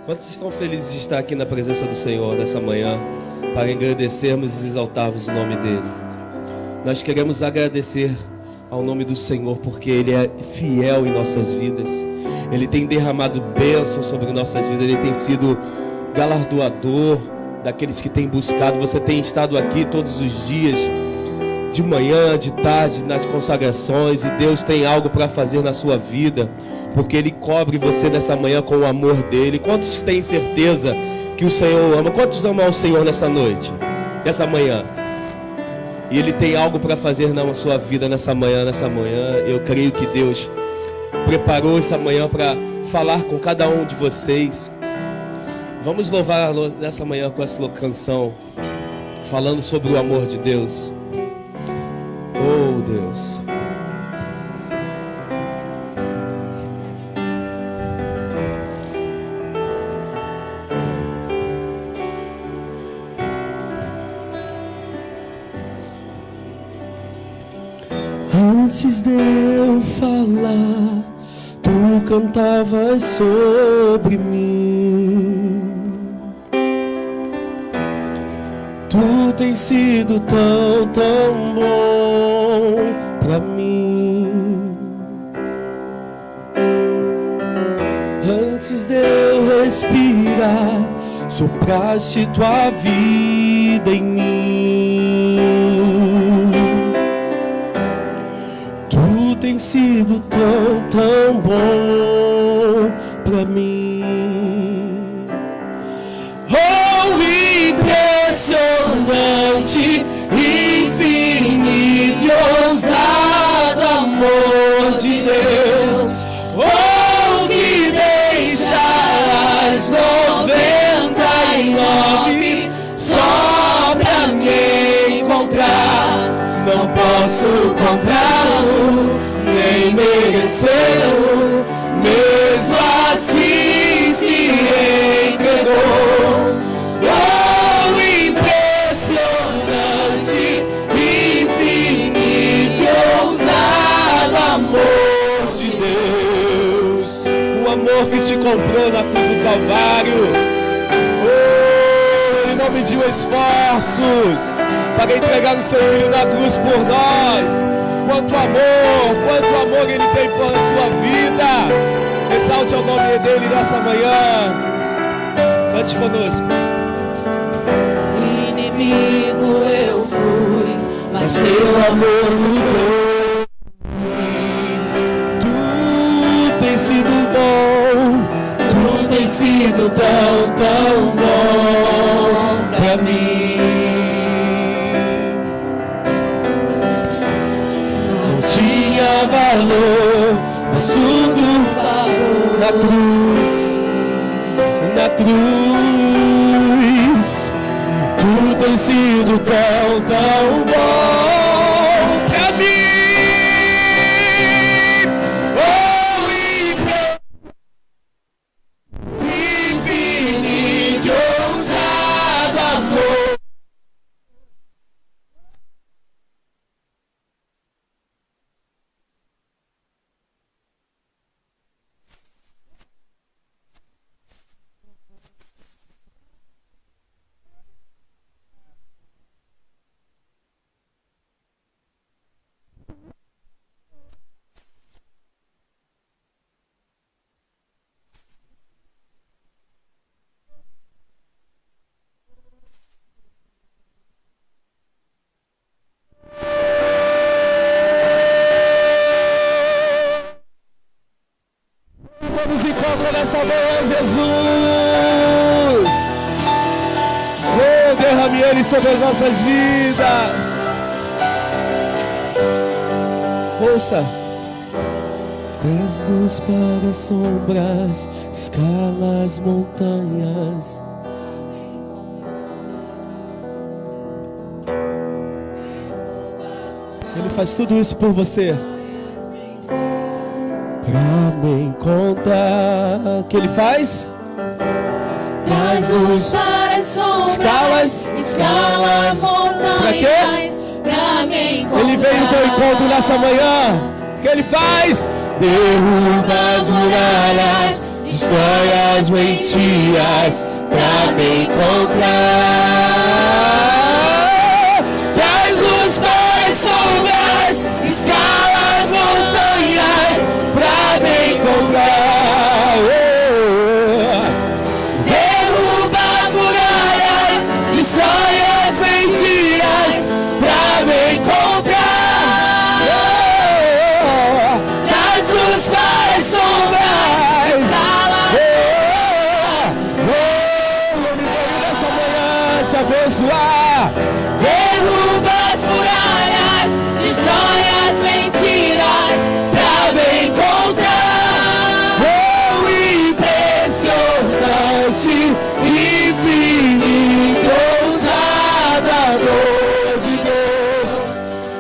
Quantos estão felizes de estar aqui na presença do Senhor nessa manhã para agradecermos e exaltarmos o nome dEle? Nós queremos agradecer ao nome do Senhor porque Ele é fiel em nossas vidas. Ele tem derramado bênçãos sobre nossas vidas. Ele tem sido galardoador daqueles que têm buscado. Você tem estado aqui todos os dias, de manhã, de tarde, nas consagrações, e Deus tem algo para fazer na sua vida, porque Ele cobre você nessa manhã com o amor dEle. Quantos têm certeza que o Senhor ama? Quantos amam ao Senhor nessa noite, nessa manhã? E Ele tem algo para fazer na sua vida nessa manhã. Eu creio que Deus preparou essa manhã para falar com cada um de vocês. Vamos louvar nessa manhã com essa canção, falando sobre o amor de Deus. Oh, Deus. Antes de eu falar, tu cantavas sobre mim. Tu tens sido tão, tão bom pra mim. Antes de eu respirar, sopraste tua vida em mim. Tu tens sido tão, tão bom pra mim. Oh, impressionante, infinito e ousado amor de Deus. Oh, que deixas 99 só pra me encontrar. Não posso comprá-lo, nem merecê-lo, mesmo assim se entregou. Oh, impressionante, infinito e ousado amor de Deus. O amor que te comprou na cruz do Calvário. Oh, Ele não mediu esforços para entregar o seu filho na cruz por nós. Quanto amor Ele tem pela sua vida. Exalte o nome dEle nessa manhã. Cante conosco. Inimigo eu fui, mas teu amor mudou. Tu tens sido bom, Tu tens sido tão, tão bom pra mim. Não tinha valor, mas tudo parou na cruz. Tu tens sido tão, tão bom pra mim. Oh, infinito e ousado amor. Nos encontra nessa manhã, Jesus. Oh, derrame Ele sobre as nossas vidas. Ouça. Pesos para sombras, escalas montanhas. Ele faz tudo isso por você. Pra me encontrar, o que Ele faz? Traz luz para as sombras, escalas montanhas. Pra quê? Pra me encontrar. Ele veio no teu encontro nessa manhã. O que Ele faz? Derruba as muralhas, destrói as mentiras pra me encontrar. Traz luz para as sombras, escala as montanhas pra me encontrar. Derruba as muralhas, destrói as mentiras pra me encontrar. Traz luz para as sombras, escala as montanhas. Abençoar. Derruba as muralhas, destrói as mentiras pra me encontrar. Oh, impressionante, infinito, ousado amor de Deus.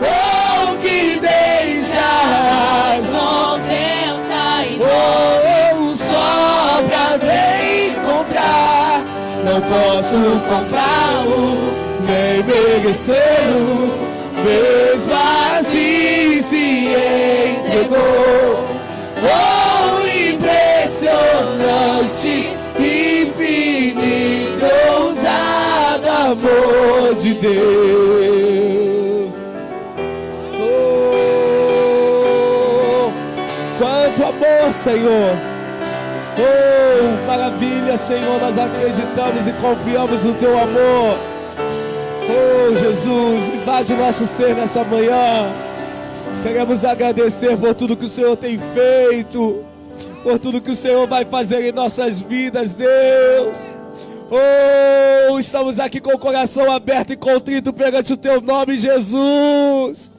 Oh, que deixa as 99 só pra me encontrar. Não posso comprá-lo, nem merecê-lo, mesmo assim se entregou. Oh, impressionante, infinito, ousado amor de Deus. Oh, quanto amor, Senhor. Oh, maravilha, Senhor, nós acreditamos e confiamos no Teu amor. Oh, Jesus, invade o nosso ser nessa manhã. Queremos agradecer por tudo que o Senhor tem feito, por tudo que o Senhor vai fazer em nossas vidas, Deus. Oh, estamos aqui com o coração aberto e contrito perante o Teu nome, Jesus.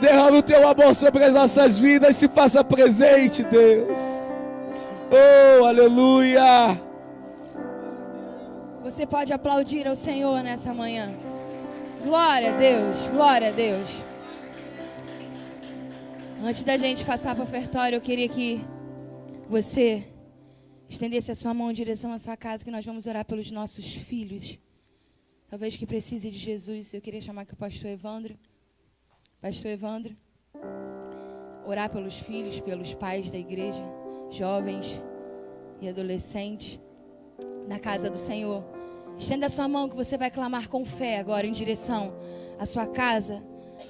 Derrama o Teu amor sobre as nossas vidas, se faça presente, Deus. Oh, aleluia. Você pode aplaudir ao Senhor nessa manhã. Glória a Deus, glória a Deus. Antes da gente passar para o ofertório, eu queria que você estendesse a sua mão em direção à sua casa, que nós vamos orar pelos nossos filhos. Talvez que precise de Jesus. Eu queria chamar aqui o pastor Evandro. Pastor Evandro. Orar pelos filhos, pelos pais da igreja, jovens e adolescentes, na casa do Senhor. Estenda a sua mão que você vai clamar com fé agora em direção à sua casa.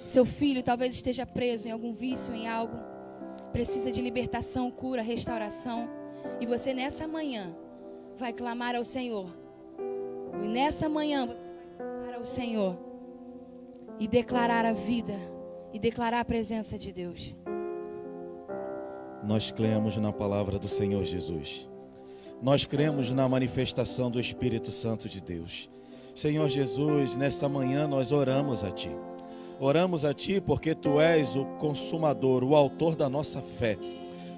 Seu filho talvez esteja preso em algum vício, em algo. Precisa de libertação, cura, restauração. E você nessa manhã vai clamar ao Senhor. E nessa manhã você vai clamar ao Senhor e declarar a vida e declarar a presença de Deus. Nós cremos na palavra do Senhor Jesus. Nós cremos na manifestação do Espírito Santo de Deus. Senhor Jesus, nesta manhã nós oramos a Ti. Oramos a Ti porque Tu és o consumador, o autor da nossa fé.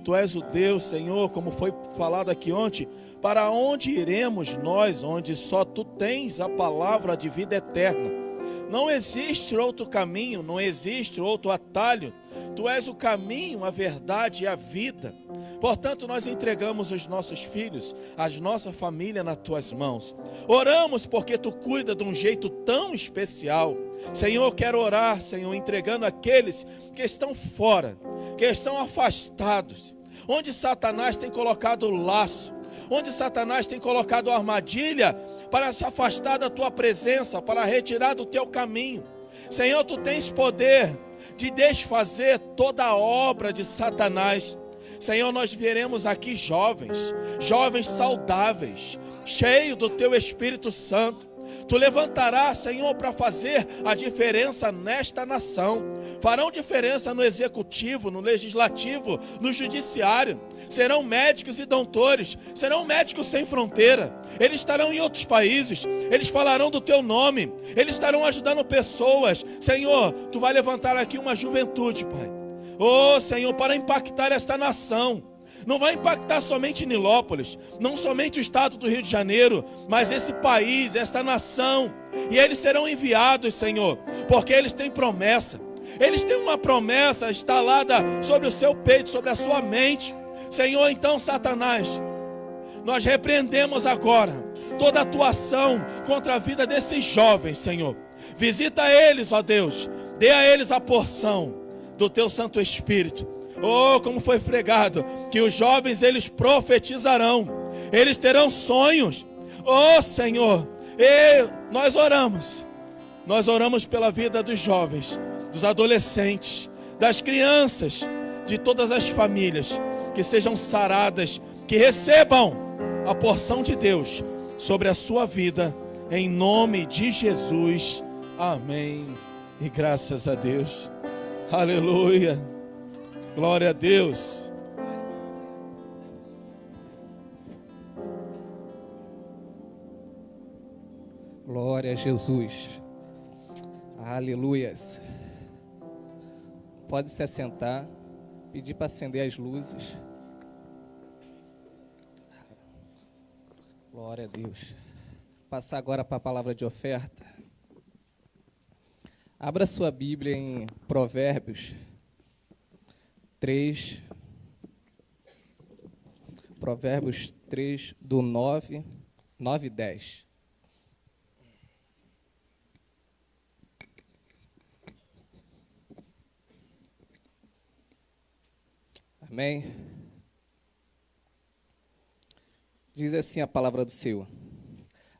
Tu és o Deus, Senhor, como foi falado aqui ontem, para onde iremos nós, onde só Tu tens a palavra de vida eterna. Não existe outro caminho, não existe outro atalho. Tu és o caminho, a verdade e a vida. Portanto, nós entregamos os nossos filhos, a nossa família nas Tuas mãos. Oramos porque Tu cuida de um jeito tão especial. Senhor, quero orar, Senhor, entregando aqueles que estão fora, que estão afastados, onde Satanás tem colocado o laço, onde Satanás tem colocado a armadilha para se afastar da Tua presença, para retirar do Teu caminho. Senhor, Tu tens poder de desfazer toda a obra de Satanás. Senhor, nós veremos aqui jovens saudáveis, cheios do Teu Espírito Santo. Tu levantarás, Senhor, para fazer a diferença nesta nação. Farão diferença no executivo, no legislativo, no judiciário. Serão médicos e doutores, serão médicos sem fronteira. Eles estarão em outros países, eles falarão do Teu nome, eles estarão ajudando pessoas. Senhor, Tu vai levantar aqui uma juventude, Pai. Oh, Senhor, para impactar esta nação. Não vai impactar somente Nilópolis, não somente o estado do Rio de Janeiro, mas esse país, esta nação. E eles serão enviados, Senhor, porque eles têm promessa. Eles têm uma promessa instalada sobre o seu peito, sobre a sua mente. Senhor, então, Satanás, nós repreendemos agora toda atuação contra a vida desses jovens, Senhor. Visita eles, ó Deus, dê a eles a porção do Teu Santo Espírito. Oh, como foi pregado, que os jovens eles profetizarão, eles terão sonhos. Oh Senhor, e nós oramos pela vida dos jovens, dos adolescentes, das crianças, de todas as famílias, que sejam saradas, que recebam a porção de Deus sobre a sua vida, em nome de Jesus, amém, e graças a Deus, aleluia, glória a Deus. Glória a Jesus. Aleluias. Pode se assentar, pedir para acender as luzes. Glória a Deus. Passar agora para a palavra de oferta. Abra sua Bíblia em Provérbios 3. Provérbios 3, do 9 e 10. Amém? Diz assim a palavra do Senhor: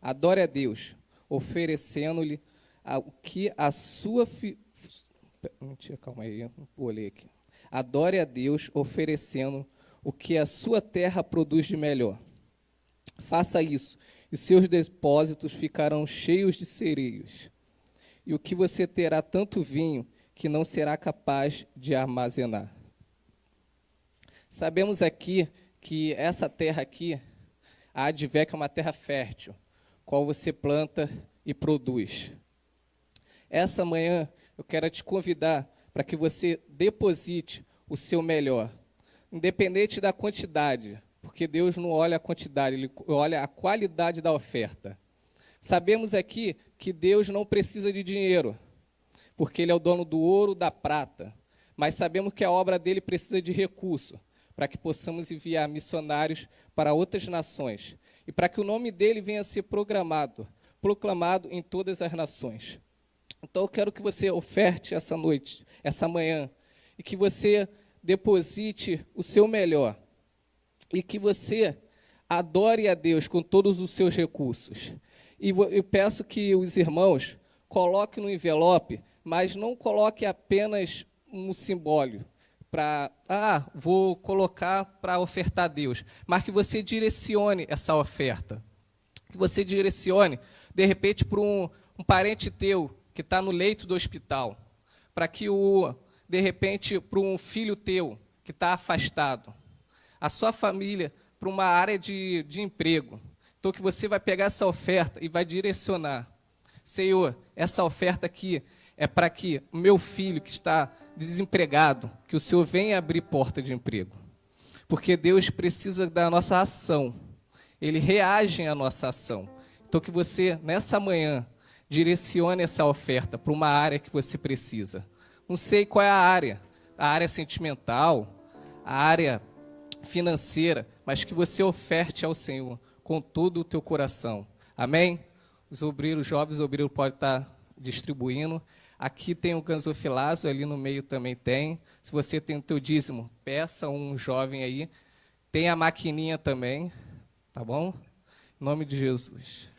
adore a Deus, oferecendo-lhe o que a sua calma aí, vou ler aqui. Adore a Deus, oferecendo o que a sua terra produz de melhor. Faça isso, e seus depósitos ficarão cheios de cereais. E o que você terá tanto vinho que não será capaz de armazenar. Sabemos aqui que essa terra aqui, a Advec, é uma terra fértil, qual você planta e produz. Essa manhã eu quero te convidar para que você deposite o seu melhor, independente da quantidade, porque Deus não olha a quantidade, Ele olha a qualidade da oferta. Sabemos aqui que Deus não precisa de dinheiro, porque Ele é o dono do ouro, da prata, mas sabemos que a obra dele precisa de recurso, para que possamos enviar missionários para outras nações, e para que o nome dele venha a ser proclamado em todas as nações. Então eu quero que você oferte essa noite, essa manhã, e que você deposite o seu melhor, e que você adore a Deus com todos os seus recursos. E eu peço que os irmãos coloquem no envelope, mas não coloque apenas um simbólico, vou colocar para ofertar a Deus, mas que você direcione essa oferta, que você direcione, de repente, para um parente teu que está no leito do hospital, para que, de repente, para um filho teu que está afastado, a sua família para uma área de emprego. Então, que você vai pegar essa oferta e vai direcionar. Senhor, essa oferta aqui é para que o meu filho que está desempregado, que o Senhor venha abrir porta de emprego. Porque Deus precisa da nossa ação. Ele reage à nossa ação. Então que você, nessa manhã, direcione essa oferta para uma área que você precisa. Não sei qual é a área sentimental, a área financeira, mas que você oferte ao Senhor com todo o teu coração. Amém? Os jovens obreiros podem estar distribuindo. Aqui tem o gasofilazo, ali no meio também tem. Se você tem o teu dízimo, peça um jovem aí. Tem a maquininha também, tá bom? Em nome de Jesus.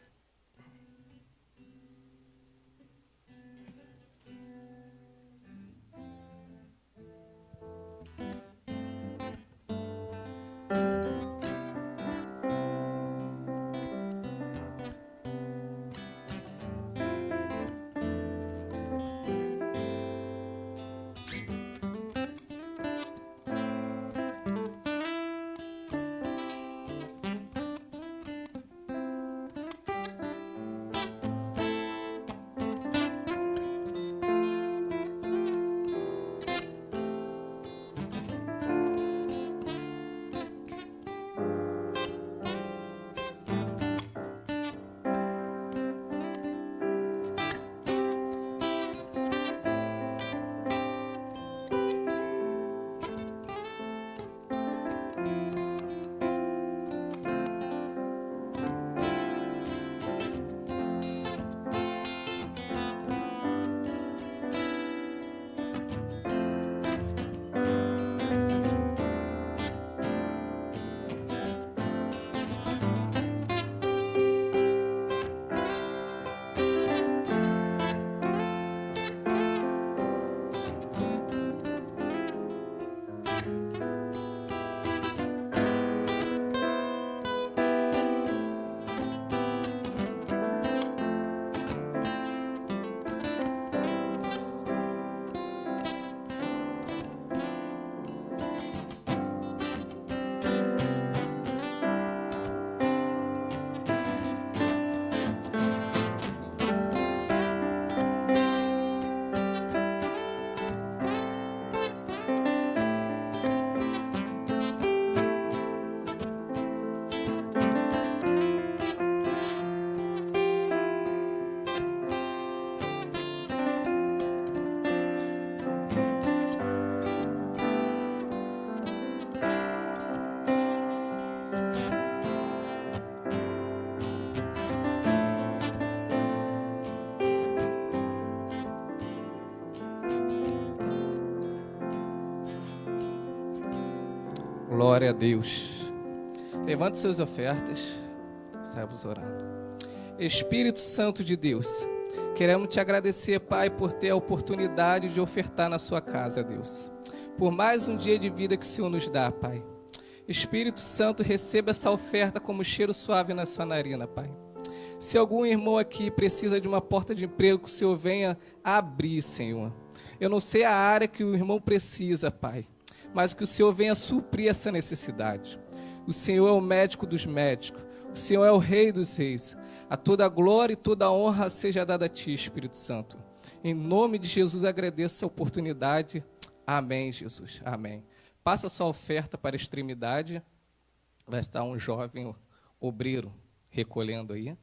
Glória a Deus. Levante suas ofertas. Estamos orando. Espírito Santo de Deus, queremos te agradecer, Pai, por ter a oportunidade de ofertar na sua casa, Deus. Por mais um dia de vida que o Senhor nos dá, Pai. Espírito Santo, receba essa oferta como cheiro suave na sua narina, Pai. Se algum irmão aqui precisa de uma porta de emprego, que o Senhor venha abrir, Senhor. Eu não sei a área que o irmão precisa, Pai, mas que o Senhor venha suprir essa necessidade. O Senhor é o médico dos médicos. O Senhor é o Rei dos reis. A toda glória e toda honra seja dada a Ti, Espírito Santo. Em nome de Jesus, agradeço a oportunidade. Amém, Jesus. Amém. Passa a sua oferta para a extremidade. Vai estar um jovem obreiro recolhendo aí.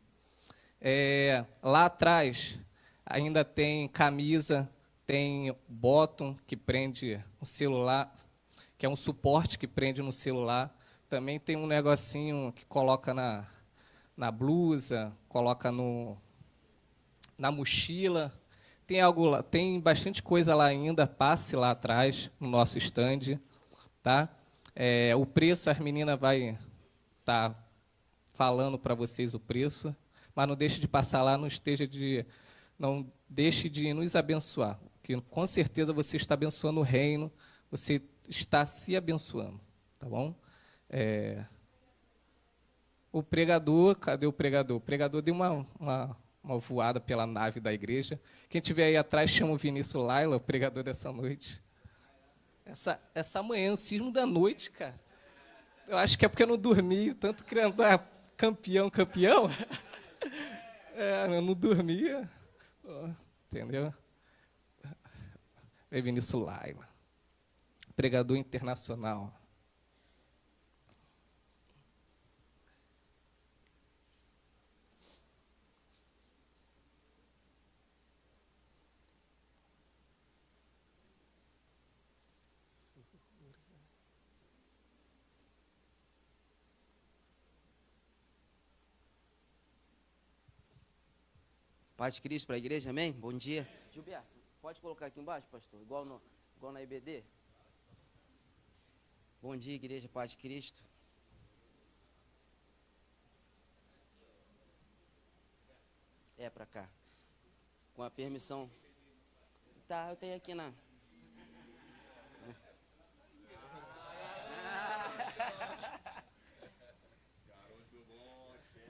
Lá atrás ainda tem camisa, tem bottom que prende o celular, que é um suporte que prende no celular. Também tem um negocinho que coloca na blusa, coloca na mochila. Tem algo lá, tem bastante coisa lá ainda. Passe lá atrás no nosso stand, tá? O preço, as meninas vai estar falando para vocês o preço, mas não deixe de passar lá, não deixe de nos abençoar, que com certeza você está abençoando o reino, você está se abençoando, tá bom? O pregador, cadê o pregador? O pregador deu uma voada pela nave da igreja. Quem estiver aí atrás, chama o Vinícius Laila, o pregador dessa noite. Essa manhã, o cismo da noite, cara. Eu acho que é porque eu não dormi, tanto querendo dar campeão. Eu não dormia. Entendeu? É Vinícius Laila, pregador internacional. Paz de Cristo para a igreja, amém? Bom dia. Gilberto, pode colocar aqui embaixo, pastor, igual na IBD? Bom dia, igreja, paz de Cristo. Para cá. Com a permissão. Tá, eu tenho aqui na...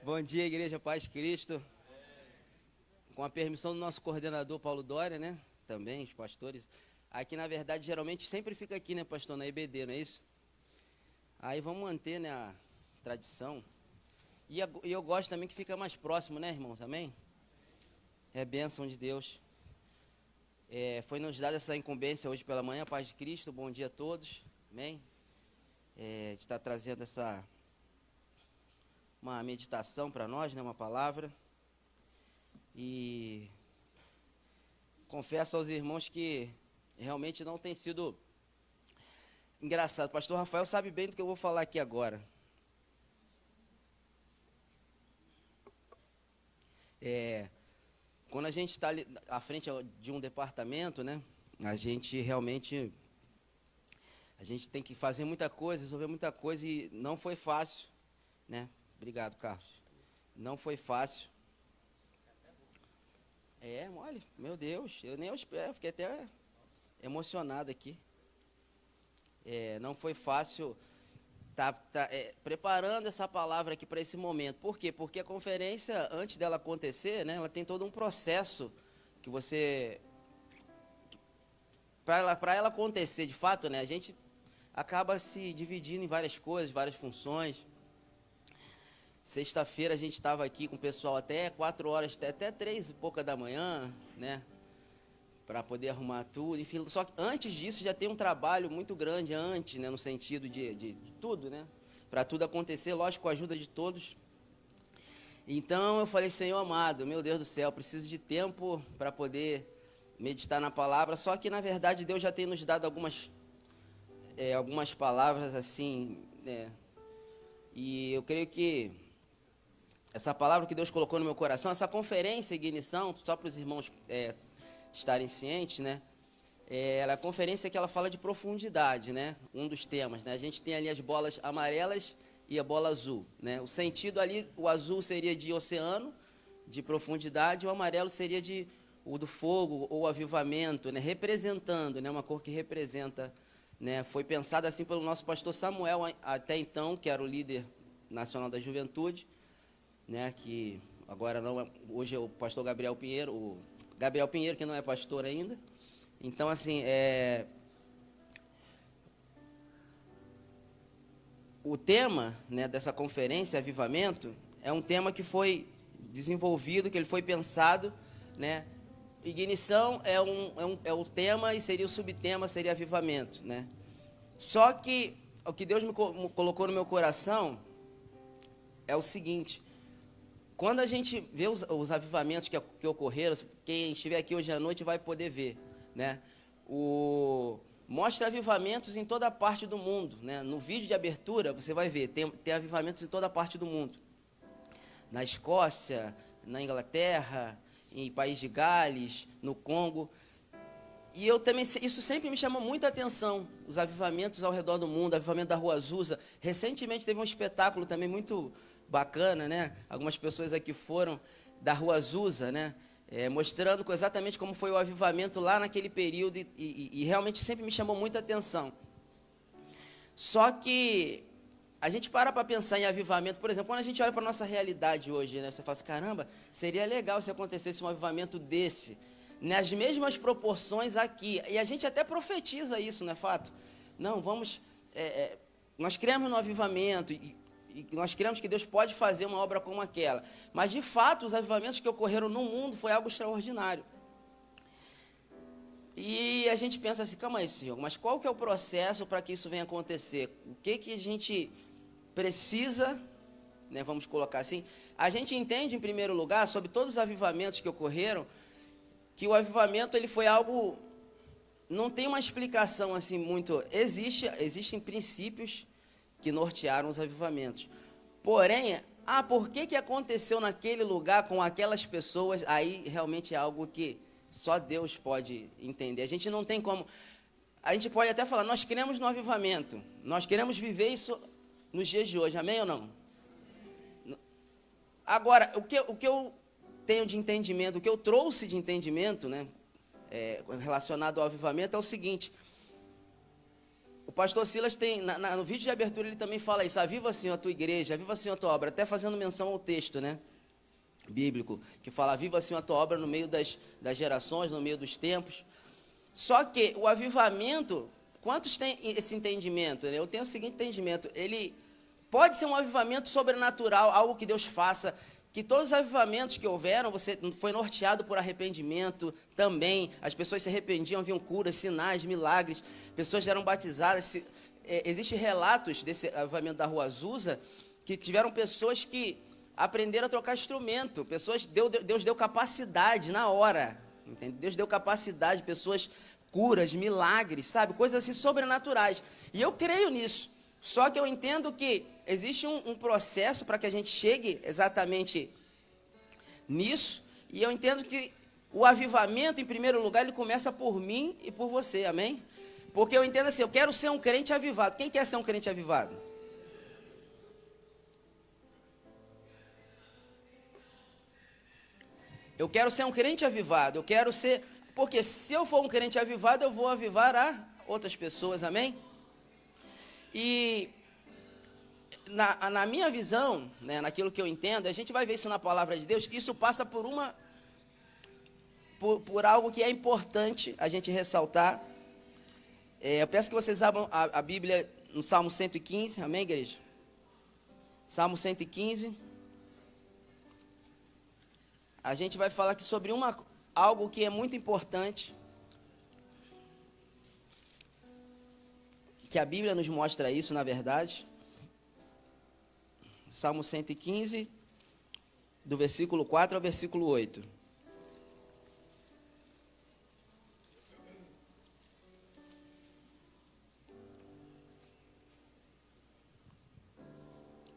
Bom dia, igreja, paz de Cristo. Com a permissão do nosso coordenador Paulo Dória, né? Também, os pastores. Aqui, na verdade, geralmente sempre fica aqui, né, pastor, na IBD, não é isso? Aí vamos manter, né, a tradição. E eu gosto também que fica mais próximo, né, irmãos? Amém? É bênção de Deus. Foi nos dada essa incumbência hoje pela manhã, paz de Cristo. Bom dia a todos. Amém? De estar trazendo uma meditação para nós, né, uma palavra. E confesso aos irmãos que realmente não tem sido engraçado. Pastor Rafael sabe bem do que eu vou falar aqui agora. Quando a gente está à frente de um departamento, né, a gente realmente tem que fazer muita coisa, resolver muita coisa, e não foi fácil, né? Obrigado, Carlos. Não foi fácil. Olha, meu Deus, eu fiquei até emocionado aqui. Não foi fácil estar preparando essa palavra aqui para esse momento. Por quê? Porque a conferência, antes dela acontecer, né, ela tem todo um processo que você... Para ela acontecer, de fato, né, a gente acaba se dividindo em várias coisas, várias funções. Sexta-feira a gente estava aqui com o pessoal até 4 horas, até 3 e pouca da manhã, né? Para poder arrumar tudo. Enfim, só que antes disso já tem um trabalho muito grande antes, né? No sentido de tudo, né? Para tudo acontecer, lógico, com a ajuda de todos. Então eu falei, Senhor amado, meu Deus do céu, preciso de tempo para poder meditar na palavra. Só que, na verdade, Deus já tem nos dado algumas palavras assim, né? E eu creio que essa palavra que Deus colocou no meu coração, essa conferência Ignição, só para os irmãos estarem cientes, né? Ela é a conferência que ela fala de profundidade, né? Um dos temas, né? A gente tem ali as bolas amarelas e a bola azul, né? O sentido ali, o azul seria de oceano, de profundidade, o amarelo seria o do fogo ou avivamento, né? Representando, né? Uma cor que representa, né? Foi pensada assim pelo nosso pastor Samuel, até então, que era o líder nacional da juventude, né? Que agora não, hoje é o pastor Gabriel Pinheiro, que não é pastor ainda. Então, assim, o tema, né, dessa conferência, Avivamento, é um tema que foi desenvolvido, que ele foi pensado, né? Ignição é o tema e seria o subtema, seria avivamento, né? Só que o que Deus me colocou no meu coração é o seguinte: quando a gente vê os avivamentos que ocorreram, quem estiver aqui hoje à noite vai poder ver, né? Mostra avivamentos em toda parte do mundo, né? No vídeo de abertura você vai ver, tem avivamentos em toda parte do mundo. Na Escócia, na Inglaterra, em País de Gales, no Congo. E eu também, isso sempre me chamou muita atenção, os avivamentos ao redor do mundo, avivamento da Rua Azusa. Recentemente teve um espetáculo também muito bacana, né? Algumas pessoas aqui foram da Rua Azusa, né? Mostrando exatamente como foi o avivamento lá naquele período e realmente sempre me chamou muita atenção. Só que a gente para pensar em avivamento, por exemplo, quando a gente olha para a nossa realidade hoje, né? Você fala assim, caramba, seria legal se acontecesse um avivamento desse, nas mesmas proporções aqui. E a gente até profetiza isso, não é fato? Não, nós cremos no avivamento e nós cremos que Deus pode fazer uma obra como aquela. Mas, de fato, os avivamentos que ocorreram no mundo foi algo extraordinário. E a gente pensa assim, calma aí, Senhor, mas qual que é o processo para que isso venha acontecer? O que a gente precisa, né, vamos colocar assim, a gente entende, em primeiro lugar, sobre todos os avivamentos que ocorreram, que o avivamento ele foi algo, não tem uma explicação assim muito, existem princípios que nortearam os avivamentos. Porém, por que aconteceu naquele lugar com aquelas pessoas, aí realmente é algo que só Deus pode entender. A gente não tem como, a gente pode até falar, nós queremos no avivamento, nós queremos viver isso nos dias de hoje, amém ou não? Agora, o que eu tenho de entendimento, o que eu trouxe de entendimento, né, relacionado ao avivamento é o seguinte: o pastor Silas tem, no vídeo de abertura ele também fala isso, aviva, Senhor, a tua igreja, aviva, Senhor, a tua obra, até fazendo menção ao texto, né, bíblico, que fala, aviva, Senhor, a tua obra no meio das gerações, no meio dos tempos. Só que o avivamento, quantos têm esse entendimento? Eu tenho o seguinte entendimento, ele pode ser um avivamento sobrenatural, algo que Deus faça, que todos os avivamentos que houveram, foi norteado por arrependimento também, as pessoas se arrependiam, haviam curas, sinais, milagres, pessoas eram batizadas. Existem relatos desse avivamento da Rua Azusa, que tiveram pessoas que aprenderam a trocar instrumento, Deus deu capacidade na hora, entende? Deus deu capacidade, pessoas, curas, milagres, sabe, coisas assim sobrenaturais, e eu creio nisso. Só que eu entendo que existe um processo para que a gente chegue exatamente nisso, e eu entendo que o avivamento, em primeiro lugar, ele começa por mim e por você, amém? Porque eu entendo assim, eu quero ser um crente avivado. Quem quer ser um crente avivado? Eu quero ser um crente avivado, eu quero ser, porque se eu for um crente avivado, eu vou avivar a outras pessoas, amém? E na minha visão, né, naquilo que eu entendo, a gente vai ver isso na palavra de Deus, que isso passa por algo que é importante a gente ressaltar. Eu peço que vocês abram a Bíblia no Salmo 115, amém, igreja? Salmo 115. A gente vai falar aqui sobre algo que é muito importante, que a Bíblia nos mostra isso, na verdade. Salmo 115, do versículo 4 ao versículo 8.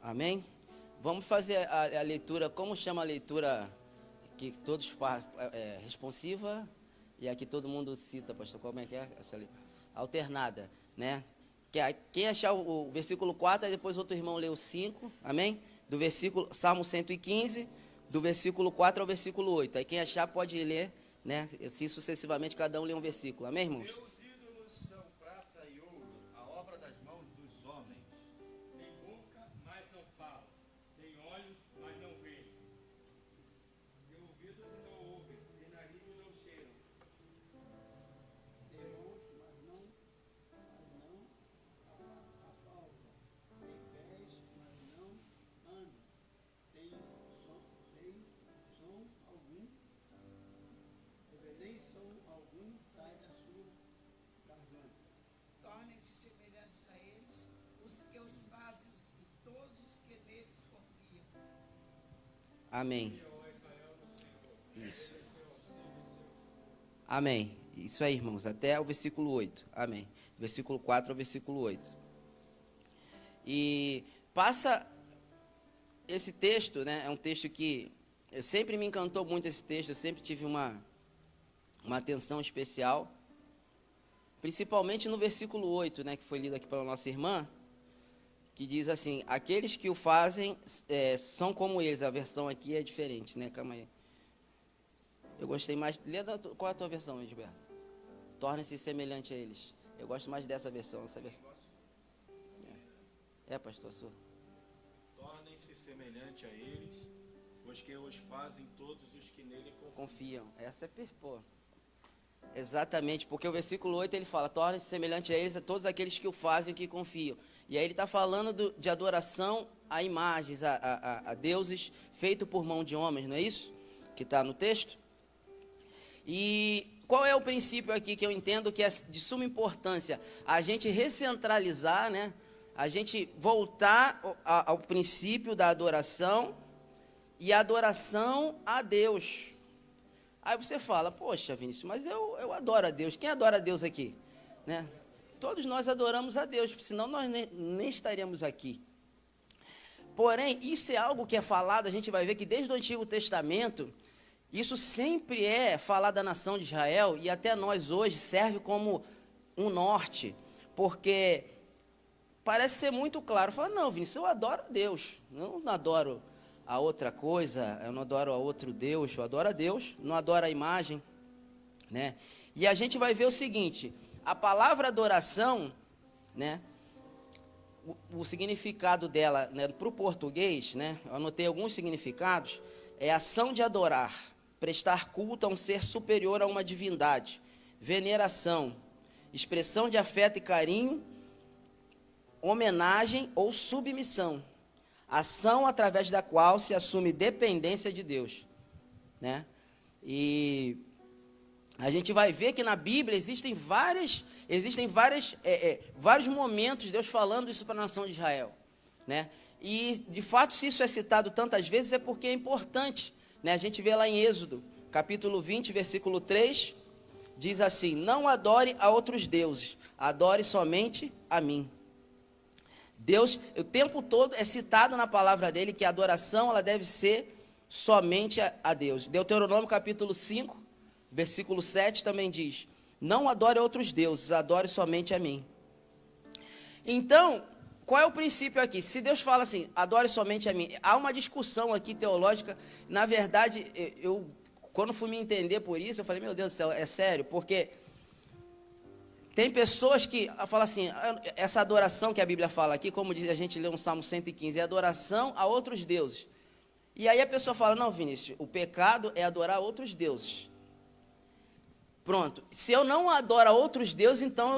Amém? Vamos fazer a leitura, como chama a leitura que todos fazem, responsiva, e aqui todo mundo cita, pastor, como é que é essa leitura? Alternada, né? Quem achar o versículo 4, aí depois outro irmão lê o 5, amém? Do versículo, Salmo 115, do versículo 4 ao versículo 8. Aí quem achar pode ler, né? Assim sucessivamente, cada um lê um versículo, amém, irmãos? Seus ídolos são prata e ouro, a obra das mãos dos homens. Tem boca, mas não fala. Tem olhos, mas não vê. Tem ouvidos e não ouvem. Tem nariz e não cheiram. Tem mãos, mas não apalpam. Tem pés, mas não andam. Tem som algum, nem som algum sai da sua garganta. Tornem-se semelhantes a eles os que os fazem e todos os que neles confiam. Amém. Isso. Amém. Isso aí, irmãos, até o versículo 8. Amém. Versículo 4 ao versículo 8. E passa esse texto, né? É um texto que sempre me encantou muito esse texto, eu sempre tive uma atenção especial, principalmente no versículo 8, né, que foi lido aqui pela nossa irmã, que diz assim: aqueles que o fazem são como eles. A versão aqui é diferente, né? Calma aí. Eu gostei mais. Qual é a tua versão, Edberto? Torne-se semelhante a eles. Eu gosto mais dessa versão. Essa versão. Pastor, sua. Tornem-se semelhante a eles, pois que os fazem todos os que nele Confiam. Essa é pô. Exatamente, porque o versículo 8 ele fala: torne-se semelhante a eles, a todos aqueles que o fazem e que confiam. E aí ele está falando de adoração a imagens, a deuses feito por mão de homens, não é isso? Que está no texto. E qual é o princípio aqui que eu entendo que é de suma importância? A gente recentralizar, né? A gente voltar ao princípio da adoração e adoração a Deus. Aí você fala: poxa, Vinícius, mas eu adoro a Deus. Quem adora a Deus aqui? Né? Todos nós adoramos a Deus, senão nós nem estaríamos aqui. Porém, isso é algo que é falado, a gente vai ver que desde o Antigo Testamento, isso sempre é falado da nação de Israel, e até nós hoje serve como um norte, porque parece ser muito claro. Fala: não, Vinícius, eu adoro a Deus, não adoro a outra coisa, eu não adoro a outro Deus, eu adoro a Deus, não adoro a imagem, né? E a gente vai ver o seguinte: a palavra adoração, né, o significado dela, né, para o português, né, eu anotei alguns significados, é ação de adorar, prestar culto a um ser superior a uma divindade, veneração, expressão de afeto e carinho, homenagem ou submissão, ação através da qual se assume dependência de Deus, né? E a gente vai ver que na Bíblia existem vários momentos Deus falando isso para a nação de Israel, né? E de fato, se isso é citado tantas vezes, é porque é importante, né? A gente vê lá em Êxodo, capítulo 20, versículo 3, diz assim: não adore a outros deuses, adore somente a mim. Deus, o tempo todo é citado na palavra dele que a adoração ela deve ser somente a Deus. Deuteronômio capítulo 5, versículo 7 também diz: não adore outros deuses, adore somente a mim. Então, qual é o princípio aqui? Se Deus fala assim, adore somente a mim, há uma discussão aqui teológica. Na verdade, eu quando fui me entender por isso, eu falei: meu Deus do céu, é sério? Porque tem pessoas que falam assim, essa adoração que a Bíblia fala aqui, como diz, a gente lê no Salmo 115, é adoração a outros deuses. E aí a pessoa fala: não, Vinícius, o pecado é adorar outros deuses. Pronto, se eu não adoro a outros deuses, então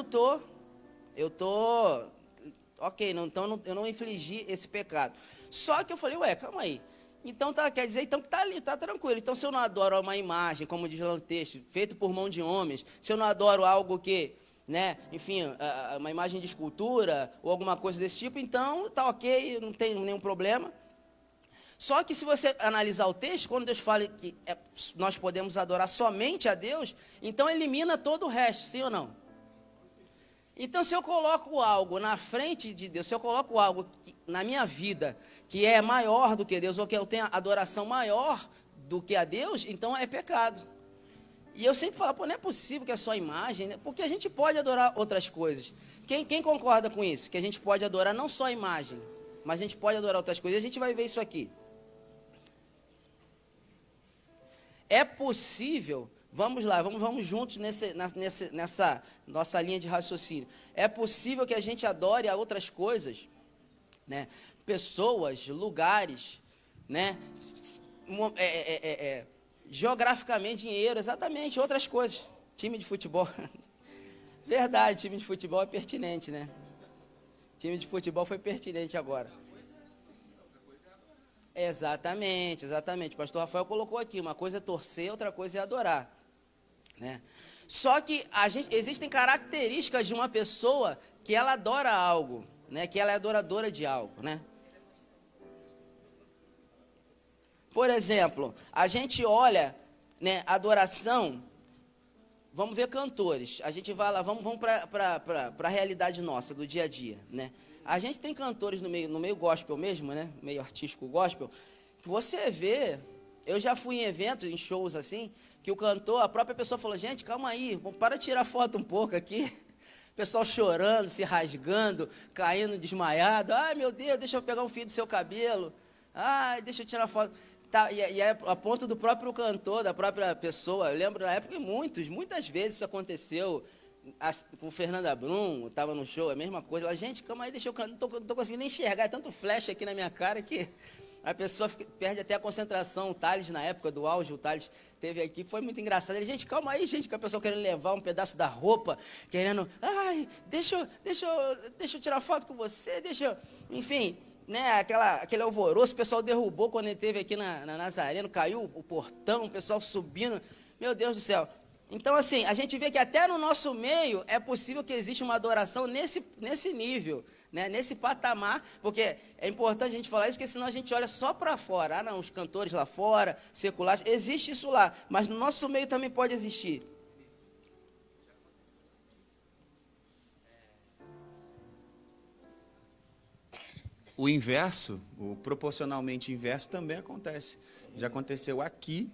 eu tô ok, então eu não infligi esse pecado. Só que eu falei: ué, calma aí. Então quer dizer então que está ali, está tranquilo. Então se eu não adoro uma imagem, como diz lá no texto, feito por mão de homens, se eu não adoro algo que, né, enfim, uma imagem de escultura ou alguma coisa desse tipo, então está ok, não tem nenhum problema. Só que se você analisar o texto, quando Deus fala que nós podemos adorar somente a Deus, então elimina todo o resto, sim ou não? Então, se eu coloco algo na frente de Deus, se eu coloco algo na minha vida que é maior do que Deus, ou que eu tenho adoração maior do que a Deus, então é pecado. E eu sempre falo, pô, não é possível que é só imagem, né? Porque a gente pode adorar outras coisas. Quem concorda com isso? Que a gente pode adorar não só a imagem, mas a gente pode adorar outras coisas. A gente vai ver isso aqui. É possível, vamos lá, vamos juntos nessa nossa linha de raciocínio. É possível que a gente adore a outras coisas, né? Pessoas, lugares, né? Geograficamente, dinheiro, exatamente, outras coisas. Time de futebol. Verdade, time de futebol é pertinente, né? Time de futebol foi pertinente agora. Exatamente. O pastor Rafael colocou aqui, uma coisa é torcer, outra coisa é adorar, né? Só que existem características de uma pessoa que ela adora algo, né? Que ela é adoradora de algo, né? Por exemplo, a gente olha, né, adoração, vamos ver cantores, a gente vai lá, vamos para a realidade nossa, do dia a dia, né? A gente tem cantores no meio gospel mesmo, né? Meio artístico gospel, que você vê, eu já fui em eventos, em shows assim, que o cantor, a própria pessoa falou, gente, calma aí, para de tirar foto um pouco aqui. O pessoal chorando, se rasgando, caindo desmaiado. Ai, meu Deus, deixa eu pegar um fio do seu cabelo. Ai, deixa eu tirar foto. Tá, e é a ponto do próprio cantor, da própria pessoa. Eu lembro na época que muitas vezes isso aconteceu. Com Fernanda Brum, estava no show, a mesma coisa. Ela, gente, calma aí, deixa eu cantar. Não estou conseguindo nem enxergar, é tanto flash aqui na minha cara que a pessoa perde até a concentração. O Thales, na época do auge, o Thales teve aqui, foi muito engraçado. Ele, gente, calma aí, gente, que a pessoa querendo levar um pedaço da roupa, querendo, ai, deixa eu tirar foto com você, enfim, né, aquele alvoroço, o pessoal derrubou quando ele esteve aqui na Nazareno, caiu o portão, o pessoal subindo, meu Deus do céu. Então, assim, a gente vê que até no nosso meio é possível que exista uma adoração nesse nível, né? Nesse patamar, porque é importante a gente falar isso, porque senão a gente olha só para fora. Ah, não, os cantores lá fora, seculares, existe isso lá, mas no nosso meio também pode existir. O inverso, o proporcionalmente inverso também acontece. Já aconteceu aqui.